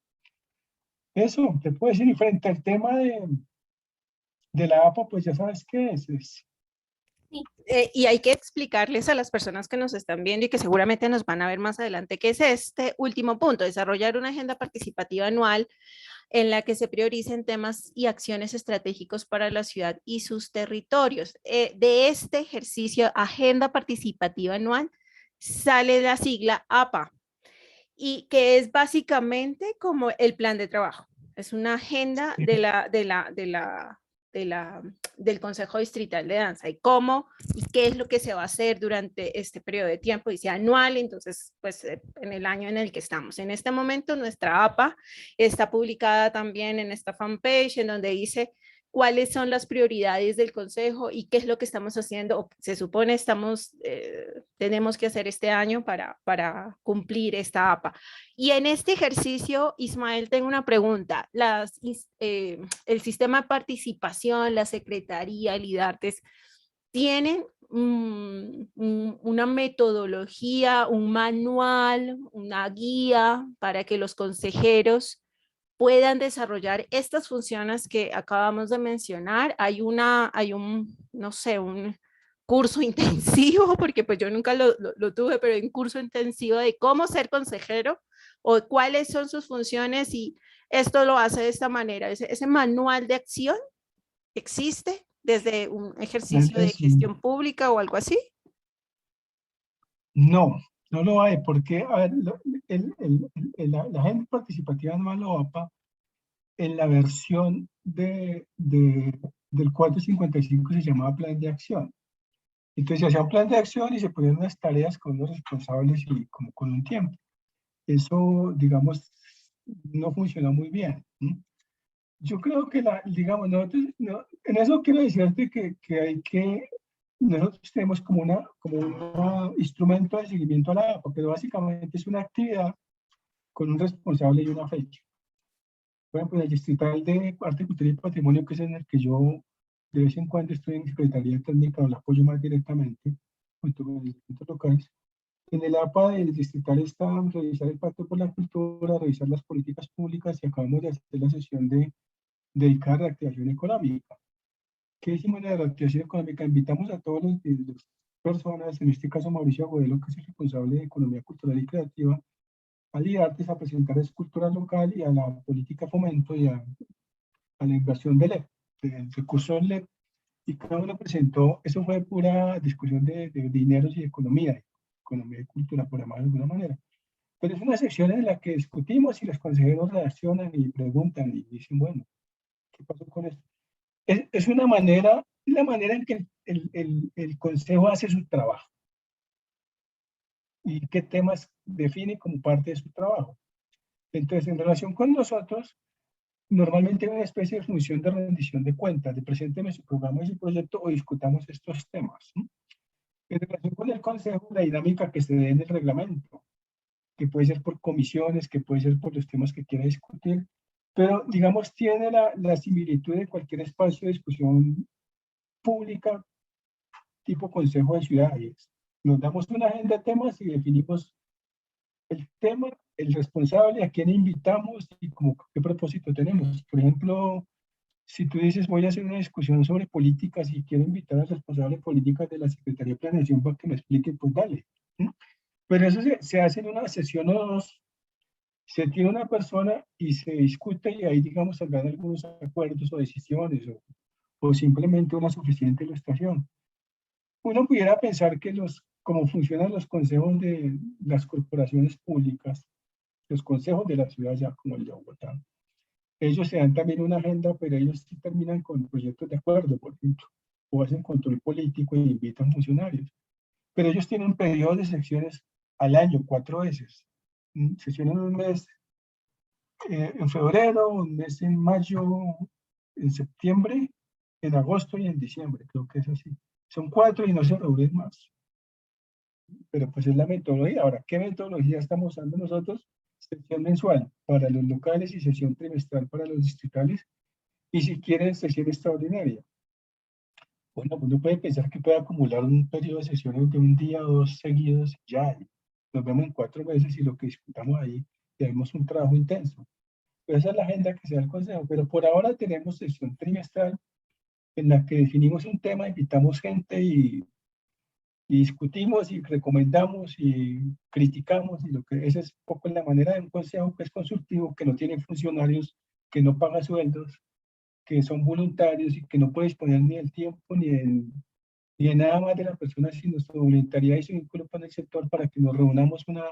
Eso, te puedo decir, y frente al tema de la APA, pues ya sabes qué es. Y hay que explicarles a las personas que nos están viendo y que seguramente nos van a ver más adelante, qué es este último punto: desarrollar una agenda participativa anual en la que se prioricen temas y acciones estratégicos para la ciudad y sus territorios. De este ejercicio, Agenda Participativa Anual, sale la sigla APA, y que es básicamente como el plan de trabajo. Es una agenda del Consejo Distrital de Danza, y cómo y qué es lo que se va a hacer durante este periodo de tiempo, dice anual. Entonces, pues en el año en el que estamos. En este momento nuestra APA está publicada también en esta fanpage, en donde dice cuáles son las prioridades del Consejo y qué es lo que estamos haciendo, o se supone tenemos que hacer este año para cumplir esta APA. Y en este ejercicio, Ismael, tengo una pregunta. El sistema de participación, la Secretaría, el IDARTES, ¿tienen una metodología, un manual, una guía para que los consejeros puedan desarrollar estas funciones que acabamos de mencionar? Hay no sé, un curso intensivo, porque pues yo nunca lo tuve, pero un curso intensivo de cómo ser consejero o cuáles son sus funciones, y esto lo hace de esta manera. Ese manual de acción existe desde un ejercicio de gestión pública o algo así. No, no lo hay, porque a ver, la agenda participativa anual o APA, en la versión del 455 se llamaba plan de acción. Entonces se hacía un plan de acción y se ponían unas tareas con los responsables y como con un tiempo. Eso, digamos, no funcionó muy bien. Yo creo que, digamos, en eso quiero decirte que hay que, nosotros tenemos como un instrumento de seguimiento a la APA, pero básicamente es una actividad con un responsable y una fecha. Por ejemplo, en el Distrital de Arte, Cultura y Patrimonio, que es en el que yo de vez en cuando estoy en Secretaría Técnica, o la apoyo más directamente, junto con los distintos locales. En el APA del Distrital está revisar el Pacto por la Cultura, revisar las políticas públicas, y acabamos de hacer la sesión dedicada a reactivación económica. ¿Qué hicimos en la reactivación económica? Invitamos a todas las personas, en este caso Mauricio Agudelo, que es el responsable de Economía Cultural y Creativa, al IDARTES, a presentar escultura local y a la política fomento y a la inversión del recurso del LEP, y cada uno presentó. Eso fue pura discusión de dineros y economía y cultura, por llamarlo de alguna manera. Pero es una sección en la que discutimos y los consejeros reaccionan y preguntan y dicen, bueno, ¿qué pasó con esto? Es una manera, la manera en que el consejo hace su trabajo y qué temas define como parte de su trabajo. Entonces, en relación con nosotros, normalmente hay una especie de función de rendición de cuentas, de presénteme su programa y su proyecto o discutamos estos temas. En relación con el consejo, la dinámica que se dé en el reglamento, que puede ser por comisiones, que puede ser por los temas que quiera discutir, pero digamos tiene la similitud de cualquier espacio de discusión pública tipo consejo de ciudades. Nos damos una agenda de temas y definimos el tema, el responsable, a quién invitamos y como qué propósito tenemos. Por ejemplo, si tú dices voy a hacer una discusión sobre políticas y quiero invitar al responsable de políticas de la Secretaría de Planeación para que me explique, pues dale. Pero eso se hace en una sesión o dos, se tiene una persona y se discute, y ahí digamos saldrán algunos acuerdos o decisiones o simplemente una suficiente ilustración. Uno pudiera pensar que como funcionan los consejos de las corporaciones públicas, los consejos de la ciudad ya como el de Bogotá, Ellos se dan también una agenda, pero ellos sí terminan con proyectos de acuerdo, por ejemplo, o hacen control político y invitan funcionarios. Pero ellos tienen periodos de sesiones al año, 4 veces. Sesionan un mes en febrero, un mes en mayo, en septiembre, en agosto y en diciembre, creo que es así. Son 4 y no se reúnen más. Pero pues es la metodología. Ahora, ¿qué metodología estamos usando nosotros? Sesión mensual para los locales y sesión trimestral para los distritales. Y si quieren, sesión extraordinaria. Bueno, uno puede pensar que puede acumular un periodo de sesiones de un día o 2 seguidos, ya. Nos vemos en 4 meses y lo que discutamos ahí, tenemos un trabajo intenso. Pero esa es la agenda que se da el Consejo. Pero por ahora tenemos sesión trimestral en la que definimos un tema, invitamos gente y discutimos y recomendamos y criticamos. Y lo que esa es un poco la manera de un consejo que es consultivo, que no tiene funcionarios, que no paga sueldos, que son voluntarios y que no puede disponer ni del tiempo ni de nada más de la persona, sino su voluntariedad y su vínculo con el sector para que nos reunamos una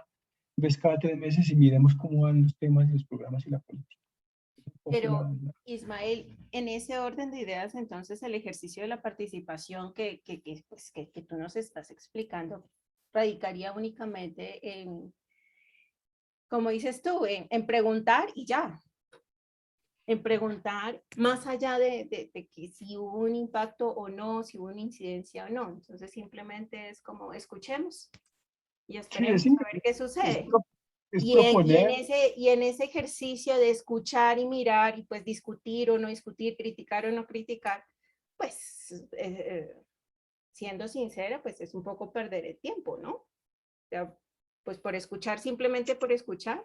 vez cada 3 meses y miremos cómo van los temas y los programas y la política. Pero, Ismael, en ese orden de ideas, entonces el ejercicio de la participación pues, que tú nos estás explicando radicaría únicamente en, como dices tú, en preguntar y ya. En preguntar más allá de que si hubo un impacto o no, si hubo una incidencia o no. Entonces simplemente es como escuchemos y esperemos Sí, a ver qué sucede. es proponer. Y en ese ejercicio de escuchar y mirar y pues discutir o no discutir, criticar o no criticar, pues siendo sincera, pues es un poco perder el tiempo, ¿no? O sea, pues por escuchar, simplemente por escuchar,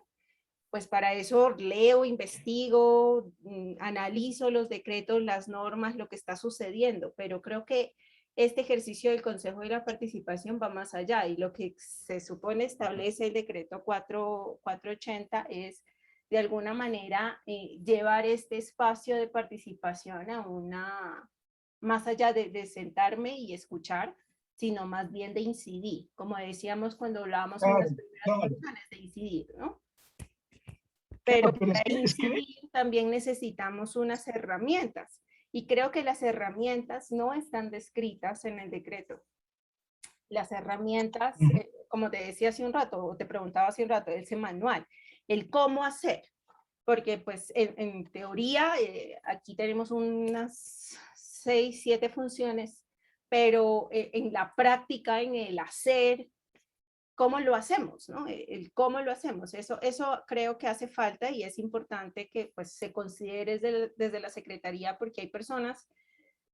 pues para eso leo, investigo, analizo los decretos, las normas, lo que está sucediendo, pero creo que este ejercicio del Consejo de la Participación va más allá y lo que se supone establece el decreto 480 es de alguna manera llevar este espacio de participación a una, más allá de sentarme y escuchar, sino más bien de incidir, como decíamos cuando hablábamos en las primeras funciones, de incidir, ¿no? Pero Pero para es que incidir también necesitamos unas herramientas y creo que las herramientas no están descritas en el decreto. Las herramientas, como te decía hace un rato, o te preguntaba hace un rato, ese manual, el cómo hacer, porque pues en teoría aquí tenemos unas 6, 7 funciones, pero en la práctica, en el hacer, cómo lo hacemos, ¿no? El cómo lo hacemos, eso creo que hace falta y es importante que pues se considere desde la Secretaría porque hay personas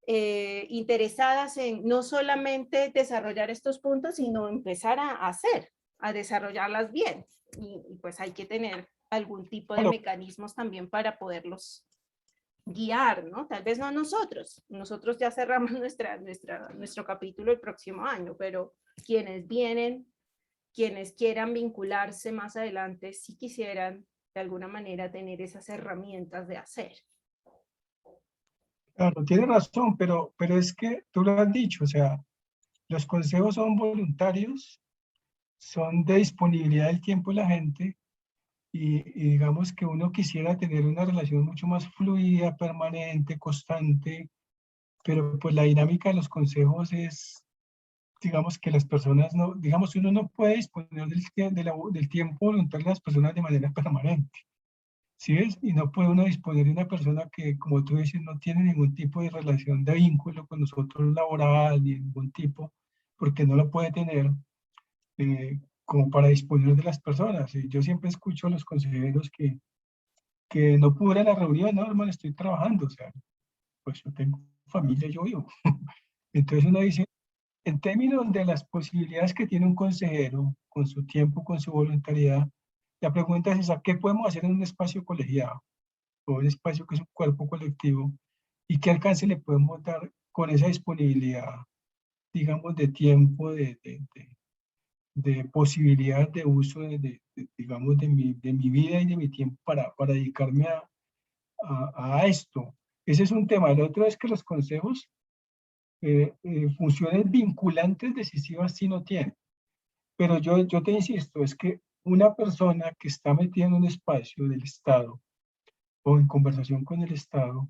interesadas en no solamente desarrollar estos puntos, sino empezar a hacer, a desarrollarlas bien. Y pues hay que tener algún tipo de mecanismos también para poderlos guiar, ¿no? Tal vez no nosotros ya cerramos nuestro capítulo el próximo año, pero quienes vienen, quienes quieran vincularse más adelante, si quisieran de alguna manera tener esas herramientas de hacer. Claro, tiene razón, pero es que tú lo has dicho, o sea, los consejos son voluntarios, son de disponibilidad del tiempo de la gente y digamos que uno quisiera tener una relación mucho más fluida, permanente, constante, pero pues la dinámica de los consejos es, digamos que las personas no, digamos, uno no puede disponer del tiempo voluntario de las personas de manera permanente. ¿Sí ves? Y no puede uno disponer de una persona que, como tú dices, no tiene ningún tipo de relación de vínculo con nosotros laboral, ni ningún tipo, porque no lo puede tener como para disponer de las personas. Y yo siempre escucho a los consejeros que no pude ir a la reunión, no, hermano, estoy trabajando, o sea, pues yo tengo familia, yo vivo. Entonces uno dice, en términos de las posibilidades que tiene un consejero, con su tiempo, con su voluntariedad, la pregunta es esa, ¿qué podemos hacer en un espacio colegiado? O un espacio que es un cuerpo colectivo, y qué alcance le podemos dar con esa disponibilidad, digamos, de tiempo, de posibilidad de uso, digamos, de mi vida y de mi tiempo para dedicarme a esto. Ese es un tema. El otro es que los consejos, funciones vinculantes decisivas sí no tienen. Pero yo te insisto, es que una persona que está metida en un espacio del Estado o en conversación con el Estado,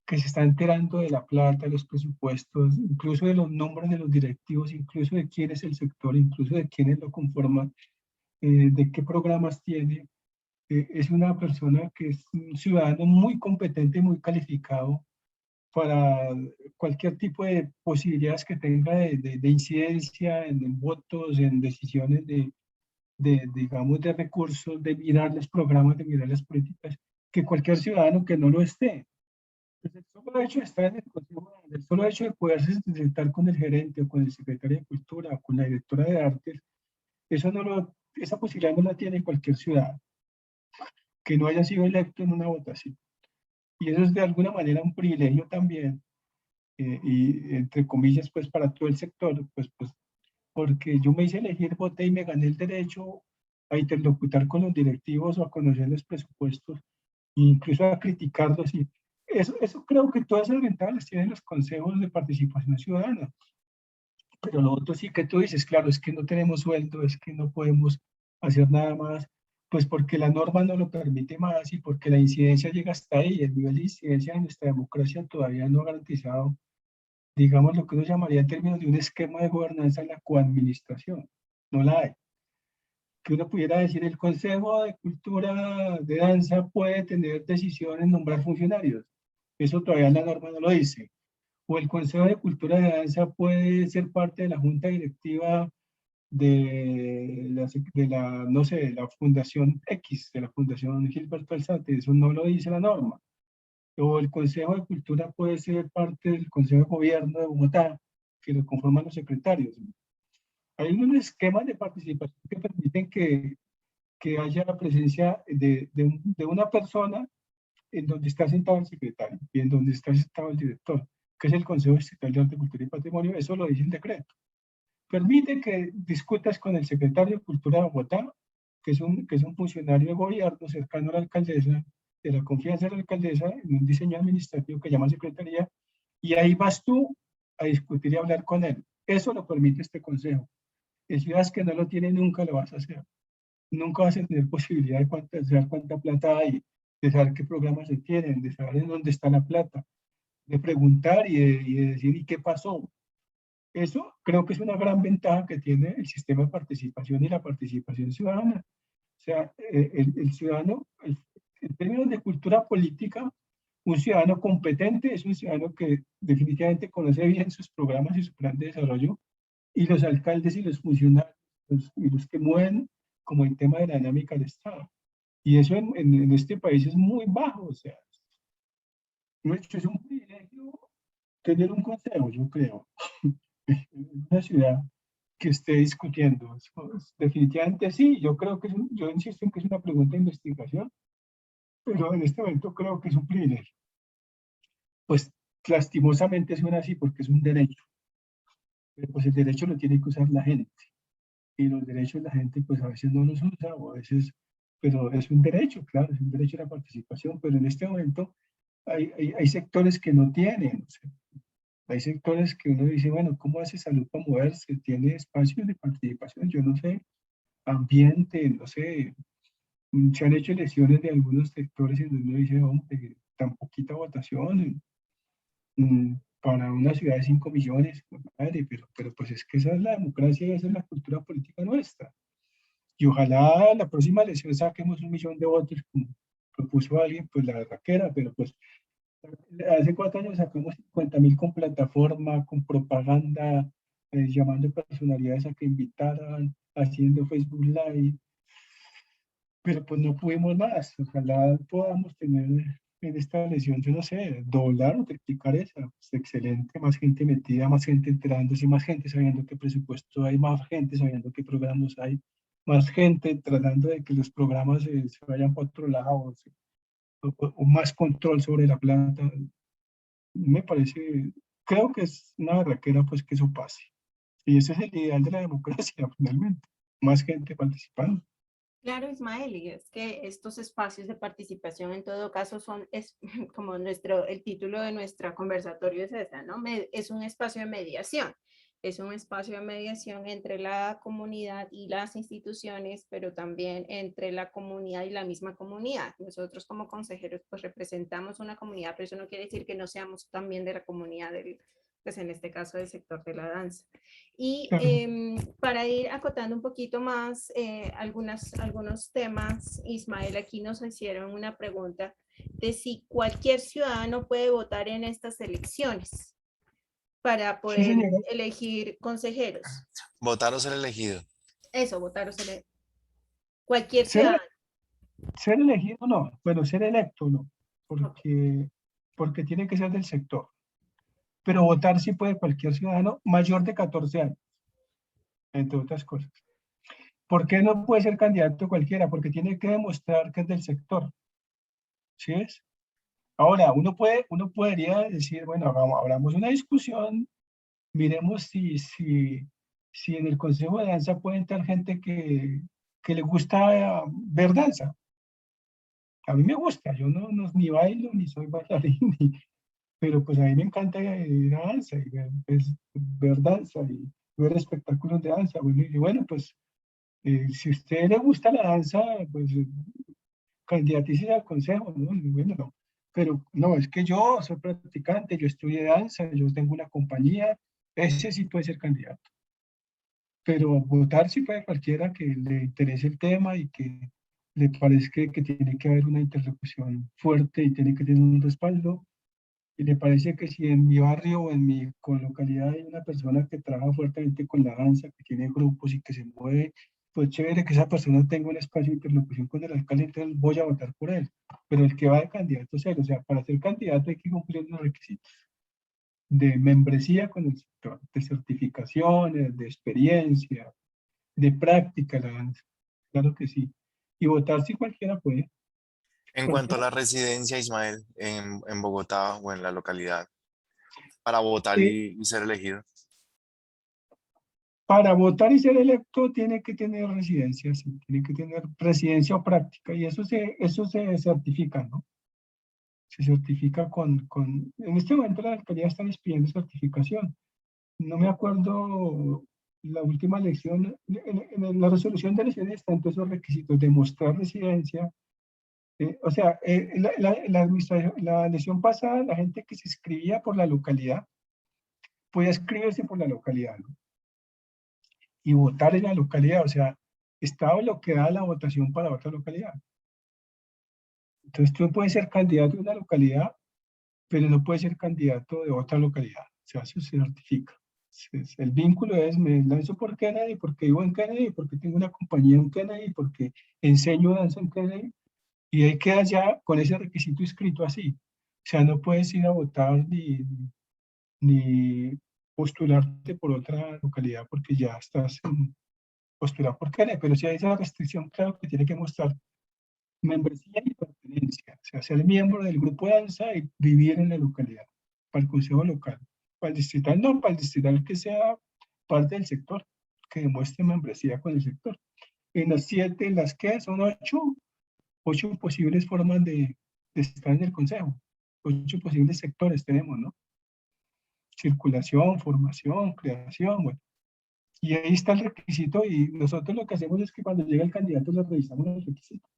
que se está enterando de la plata, de los presupuestos, incluso de los nombres de los directivos, incluso de quién es el sector, incluso de quiénes lo conforman, de qué programas tiene. Es una persona que es un ciudadano muy competente y muy calificado para cualquier tipo de posibilidades que tenga de incidencia en votos, en decisiones digamos, de recursos, de mirar los programas, de mirar las políticas, que cualquier ciudadano que no lo esté. Entonces, el solo hecho de estar en el consejo, el solo hecho de poderse sentar con el gerente o con el secretario de Cultura o con la directora de Artes, esa posibilidad no la tiene cualquier ciudadano que no haya sido electo en una votación. Y eso es de alguna manera un privilegio también, y entre comillas, pues para todo el sector, pues porque yo me hice elegir, voté y me gané el derecho a interlocutar con los directivos o a conocer los presupuestos, e incluso a criticarlos. Y eso creo que todas esas ventajas las tienen los consejos de participación ciudadana. Pero lo otro sí que tú dices, claro, es que no tenemos sueldo, es que no podemos hacer nada más, pues porque la norma no lo permite más y porque la incidencia llega hasta ahí. El nivel de incidencia de nuestra democracia todavía no ha garantizado, digamos, lo que uno llamaría en términos de un esquema de gobernanza en la coadministración. No la hay. Que uno pudiera decir, el Consejo de Cultura de Danza puede tener decisión en nombrar funcionarios. Eso todavía la norma no lo dice. O el Consejo de Cultura de Danza puede ser parte de la junta directiva no sé, de la Fundación X, de la Fundación Gilberto Alzate. Eso no lo dice la norma. O el Consejo de Cultura puede ser parte del Consejo de Gobierno de Bogotá, que lo conforman los secretarios. Hay unos esquemas de participación que permiten que haya la presencia de una persona en donde está sentado el secretario y en donde está sentado el director, que es el Consejo Distrital de Arte, Cultura y Patrimonio. Eso lo dice el decreto. Permite que discutas con el secretario de Cultura de Bogotá, que es un funcionario de gobierno cercano a la alcaldesa, de la confianza de la alcaldesa, en un diseño administrativo que llama secretaría, y ahí vas tú a discutir y hablar con él. Eso lo permite este consejo. En ciudades que no lo tienen, nunca lo vas a hacer. Nunca vas a tener posibilidad de saber cuánta plata hay, de saber qué programas se tienen, de saber en dónde está la plata, de preguntar y de decir, ¿y qué pasó? Eso creo que es una gran ventaja que tiene el sistema de participación y la participación ciudadana. O sea, el ciudadano, en términos de cultura política, un ciudadano competente es un ciudadano que definitivamente conoce bien sus programas y su plan de desarrollo, y los alcaldes y los funcionarios y los que mueven como el tema de la dinámica del Estado. Y eso en este país es muy bajo. O sea, es un privilegio tener un consejo, yo creo, en una ciudad que esté discutiendo. Definitivamente sí, yo creo que yo insisto en que es una pregunta de investigación, pero en este momento creo que es un privilegio. Pues lastimosamente suena así porque es un derecho, pero pues el derecho lo tiene que usar la gente, y los derechos la gente pues a veces no los usa, o a veces, pero es un derecho, claro, es un derecho a la participación, pero en este momento hay sectores que no tienen. O sea, hay sectores que uno dice, bueno, ¿cómo hace salud para moverse? ¿Tiene espacios de participación? Yo no sé, ambiente, no sé. Se han hecho elecciones de algunos sectores en donde uno dice, hombre, tan poquita votación para una ciudad de 5 millones, pues, madre, pero pues es que esa es la democracia y esa es la cultura política nuestra. Y ojalá la próxima elección saquemos 1 millón de votos, como propuso alguien, pues la verdad que era, pero pues hace 4 años sacamos 50.000 con plataforma, con propaganda, llamando personalidades a que invitaran, haciendo Facebook Live, pero pues no pudimos más. Ojalá podamos tener en esta elección, yo no sé, doblar o triplicar esa. Pues excelente, más gente metida, más gente enterándose, más gente sabiendo qué presupuesto hay, más gente sabiendo qué programas hay, más gente tratando de que los programas se vayan para otro lado, o más control sobre la planta. Me parece, creo que es una berraquera pues que eso pase. Y ese es el ideal de la democracia, finalmente. Más gente participando. Claro, Ismael, y es que estos espacios de participación en todo caso es como el título de nuestro conversatorio es esa, ¿no? Es un espacio de mediación. es un espacio de mediación entre la comunidad y las instituciones, pero también entre la comunidad y la misma comunidad. Nosotros como consejeros pues representamos una comunidad, pero eso no quiere decir que no seamos también de la comunidad del, pues en este caso del sector de la danza. Y para ir acotando un poquito más algunos temas, Ismael, aquí nos hicieron una pregunta de si cualquier ciudadano puede votar en estas elecciones para Sí, poder señora. elegir consejeros. Votar o ser elegido. Eso, votar o ser cualquier Ser, ciudadano. ser elegido no, bueno, ser electo no, Ok. porque tiene que ser del sector. Pero votar sí puede cualquier ciudadano mayor de 14 años, entre otras cosas. ¿Por qué no puede ser candidato cualquiera? Porque tiene que demostrar que es del sector. ¿Sí es? Ahora, uno podría decir, bueno, abramos una discusión, miremos si en el Consejo de Danza puede entrar gente que le gusta ver danza. A mí me gusta, yo ni bailo, ni soy bailarín, pero pues a mí me encanta ir a danza y ver danza y ver espectáculos de danza. Bueno, y bueno, pues si a usted le gusta la danza, pues candidatícese al consejo, ¿no? Y bueno, no. Pero no, es que yo soy practicante, yo estudié danza, yo tengo una compañía, ese sí puede ser candidato. Pero votar sí puede cualquiera que le interese el tema y que le parezca que tiene que haber una interlocución fuerte y tiene que tener un respaldo. Y le parece que si en mi barrio o en mi localidad hay una persona que trabaja fuertemente con la danza, que tiene grupos y que se mueve, pues chévere que esa persona tenga un espacio de interlocución con el alcalde, entonces voy a votar por él. Pero el que va de candidato cero, o sea, para ser candidato hay que cumplir los requisitos de membresía con el sector, de certificaciones, de experiencia, de práctica la danza. Claro que sí. Y votar si cualquiera puede. En cuanto a Cualquiera. la residencia, Ismael, en Bogotá o en la localidad, para votar Eh, y ser elegido. Para votar y ser electo tiene que tener residencia, sí, tiene que tener residencia o práctica, y eso se certifica, ¿no? Se certifica en este momento la alcaldía están pidiendo certificación. No me acuerdo la última elección, en la resolución de elecciones están todos esos requisitos de mostrar residencia. O sea, la elección pasada, la gente que se inscribía por la localidad, podía inscribirse por la localidad, ¿no? Y votar en la localidad, o sea, estaba lo que da la votación para otra localidad. Entonces tú puedes ser candidato de una localidad, pero no puedes ser candidato de otra localidad. O sea, eso se certifica. El vínculo es, me lanzo por Kennedy, porque vivo en Kennedy, porque tengo una compañía en Kennedy, porque enseño danza en Kennedy, y ahí quedas ya con ese requisito escrito así. O sea, no puedes ir a votar ni postularte por otra localidad porque ya estás postulado por Kennedy, pero si hay esa restricción, claro que tiene que mostrar membresía y pertenencia, o sea, ser miembro del grupo de danza y vivir en la localidad, para el consejo local. Para el distrital no, para el distrital que sea parte del sector, que demuestre membresía con el sector. En las 7, en las que son 8 posibles formas de estar en el consejo, 8 posibles sectores tenemos, ¿no? Circulación, formación, creación, bueno. Y ahí está el requisito y nosotros lo que hacemos es que cuando llega el candidato le revisamos los requisitos.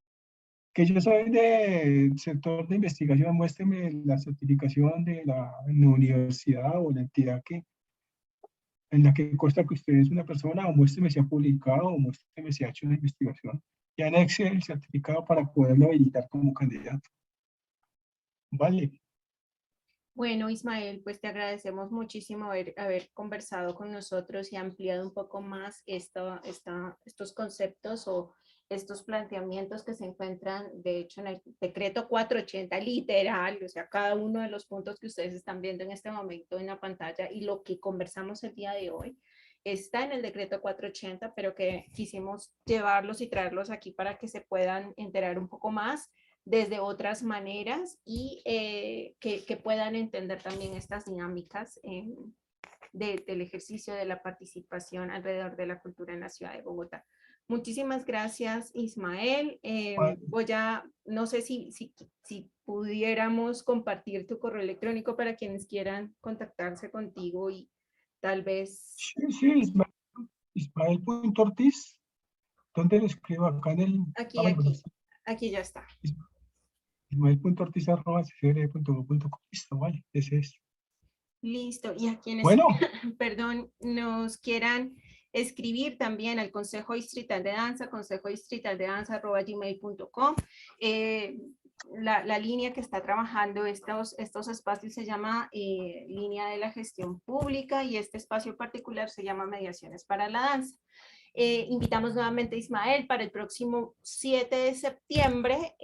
Que yo soy del sector de investigación, muéstreme la certificación de la universidad o la entidad en la que consta que usted es una persona, o muéstreme si ha publicado, o muéstreme si ha hecho una investigación. Y anexe el certificado para poderlo habilitar como candidato. Vale. Bueno, Ismael, pues te agradecemos muchísimo haber conversado con nosotros y ampliado un poco más estos conceptos o estos planteamientos que se encuentran, de hecho, en el decreto 480 literal, o sea, cada uno de los puntos que ustedes están viendo en este momento en la pantalla y lo que conversamos el día de hoy está en el decreto 480, pero que quisimos llevarlos y traerlos aquí para que se puedan enterar un poco más desde otras maneras y que puedan entender también estas dinámicas del ejercicio de la participación alrededor de la cultura en la ciudad de Bogotá. Muchísimas gracias, Ismael. Vale. No sé si pudiéramos compartir tu correo electrónico para quienes quieran contactarse contigo y tal vez Sí, Ismael.ortiz. ¿Dónde lo escribo? Acá en el... aquí, bueno, sí, aquí ya está. Ismael.ortiz@ccr.gov.co. Listo, vale, ese es. Listo. Y a quienes, Bueno, perdón, nos quieran escribir también al Consejo Distrital de Danza, consejodistritaldedanza@gmail.com. La línea que está trabajando estos espacios se llama Línea de la Gestión Pública, y este espacio particular se llama Mediaciones para la Danza. Invitamos nuevamente a Ismael para el próximo 7 de septiembre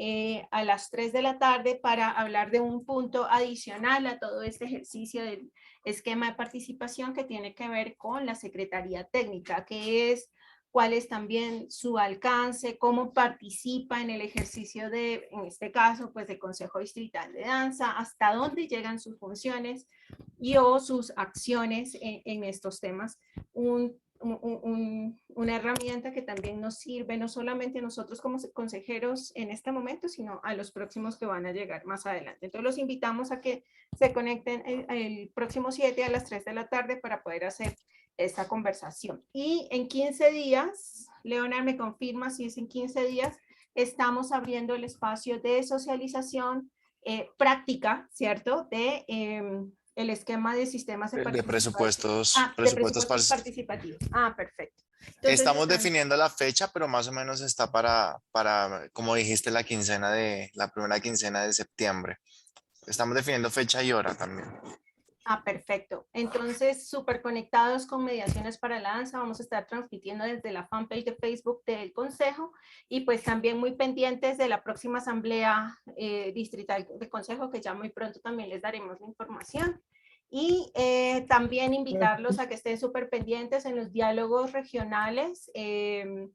a las 3 de la tarde para hablar de un punto adicional a todo este ejercicio del esquema de participación que tiene que ver con la Secretaría Técnica, que es cuál es también su alcance, cómo participa en el ejercicio de, en este caso, pues del Consejo Distrital de Danza, hasta dónde llegan sus funciones y o sus acciones en estos temas. Una herramienta que también nos sirve no solamente a nosotros como consejeros en este momento, sino a los próximos que van a llegar más adelante. Entonces los invitamos a que se conecten el próximo 7 a las 3 de la tarde para poder hacer esta conversación. Y en 15 días, Leonard me confirma si es en 15 días, estamos abriendo el espacio de socialización práctica, ¿cierto? De el esquema de sistemas de De participación. presupuestos Participativos. Perfecto. Entonces, estamos definiendo la fecha, pero más o menos está para, como dijiste, la primera quincena de septiembre. Estamos definiendo fecha y hora también. perfecto. Entonces, súper conectados con Mediaciones para la Danza. Vamos a estar transmitiendo desde la fanpage de Facebook del Consejo y pues también muy pendientes de la próxima asamblea distrital del Consejo, que ya muy pronto también les daremos la información. Y también invitarlos a que estén súper pendientes en los diálogos regionales que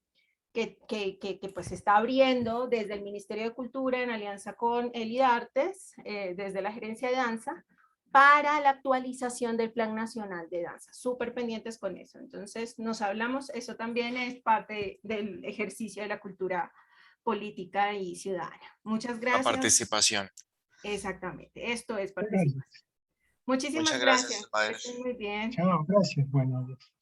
pues se está abriendo desde el Ministerio de Cultura en alianza con el IDARTES, desde la Gerencia de Danza, para la actualización del Plan Nacional de Danza. Súper pendientes con eso. Entonces, nos hablamos, eso también es parte del ejercicio de la cultura política y ciudadana. Muchas La gracias. participación. Exactamente, esto es gracias. participación. Muchísimas Muchas gracias, gracias. Ismael. Que estén muy bien. Chao, gracias. Bueno, adiós.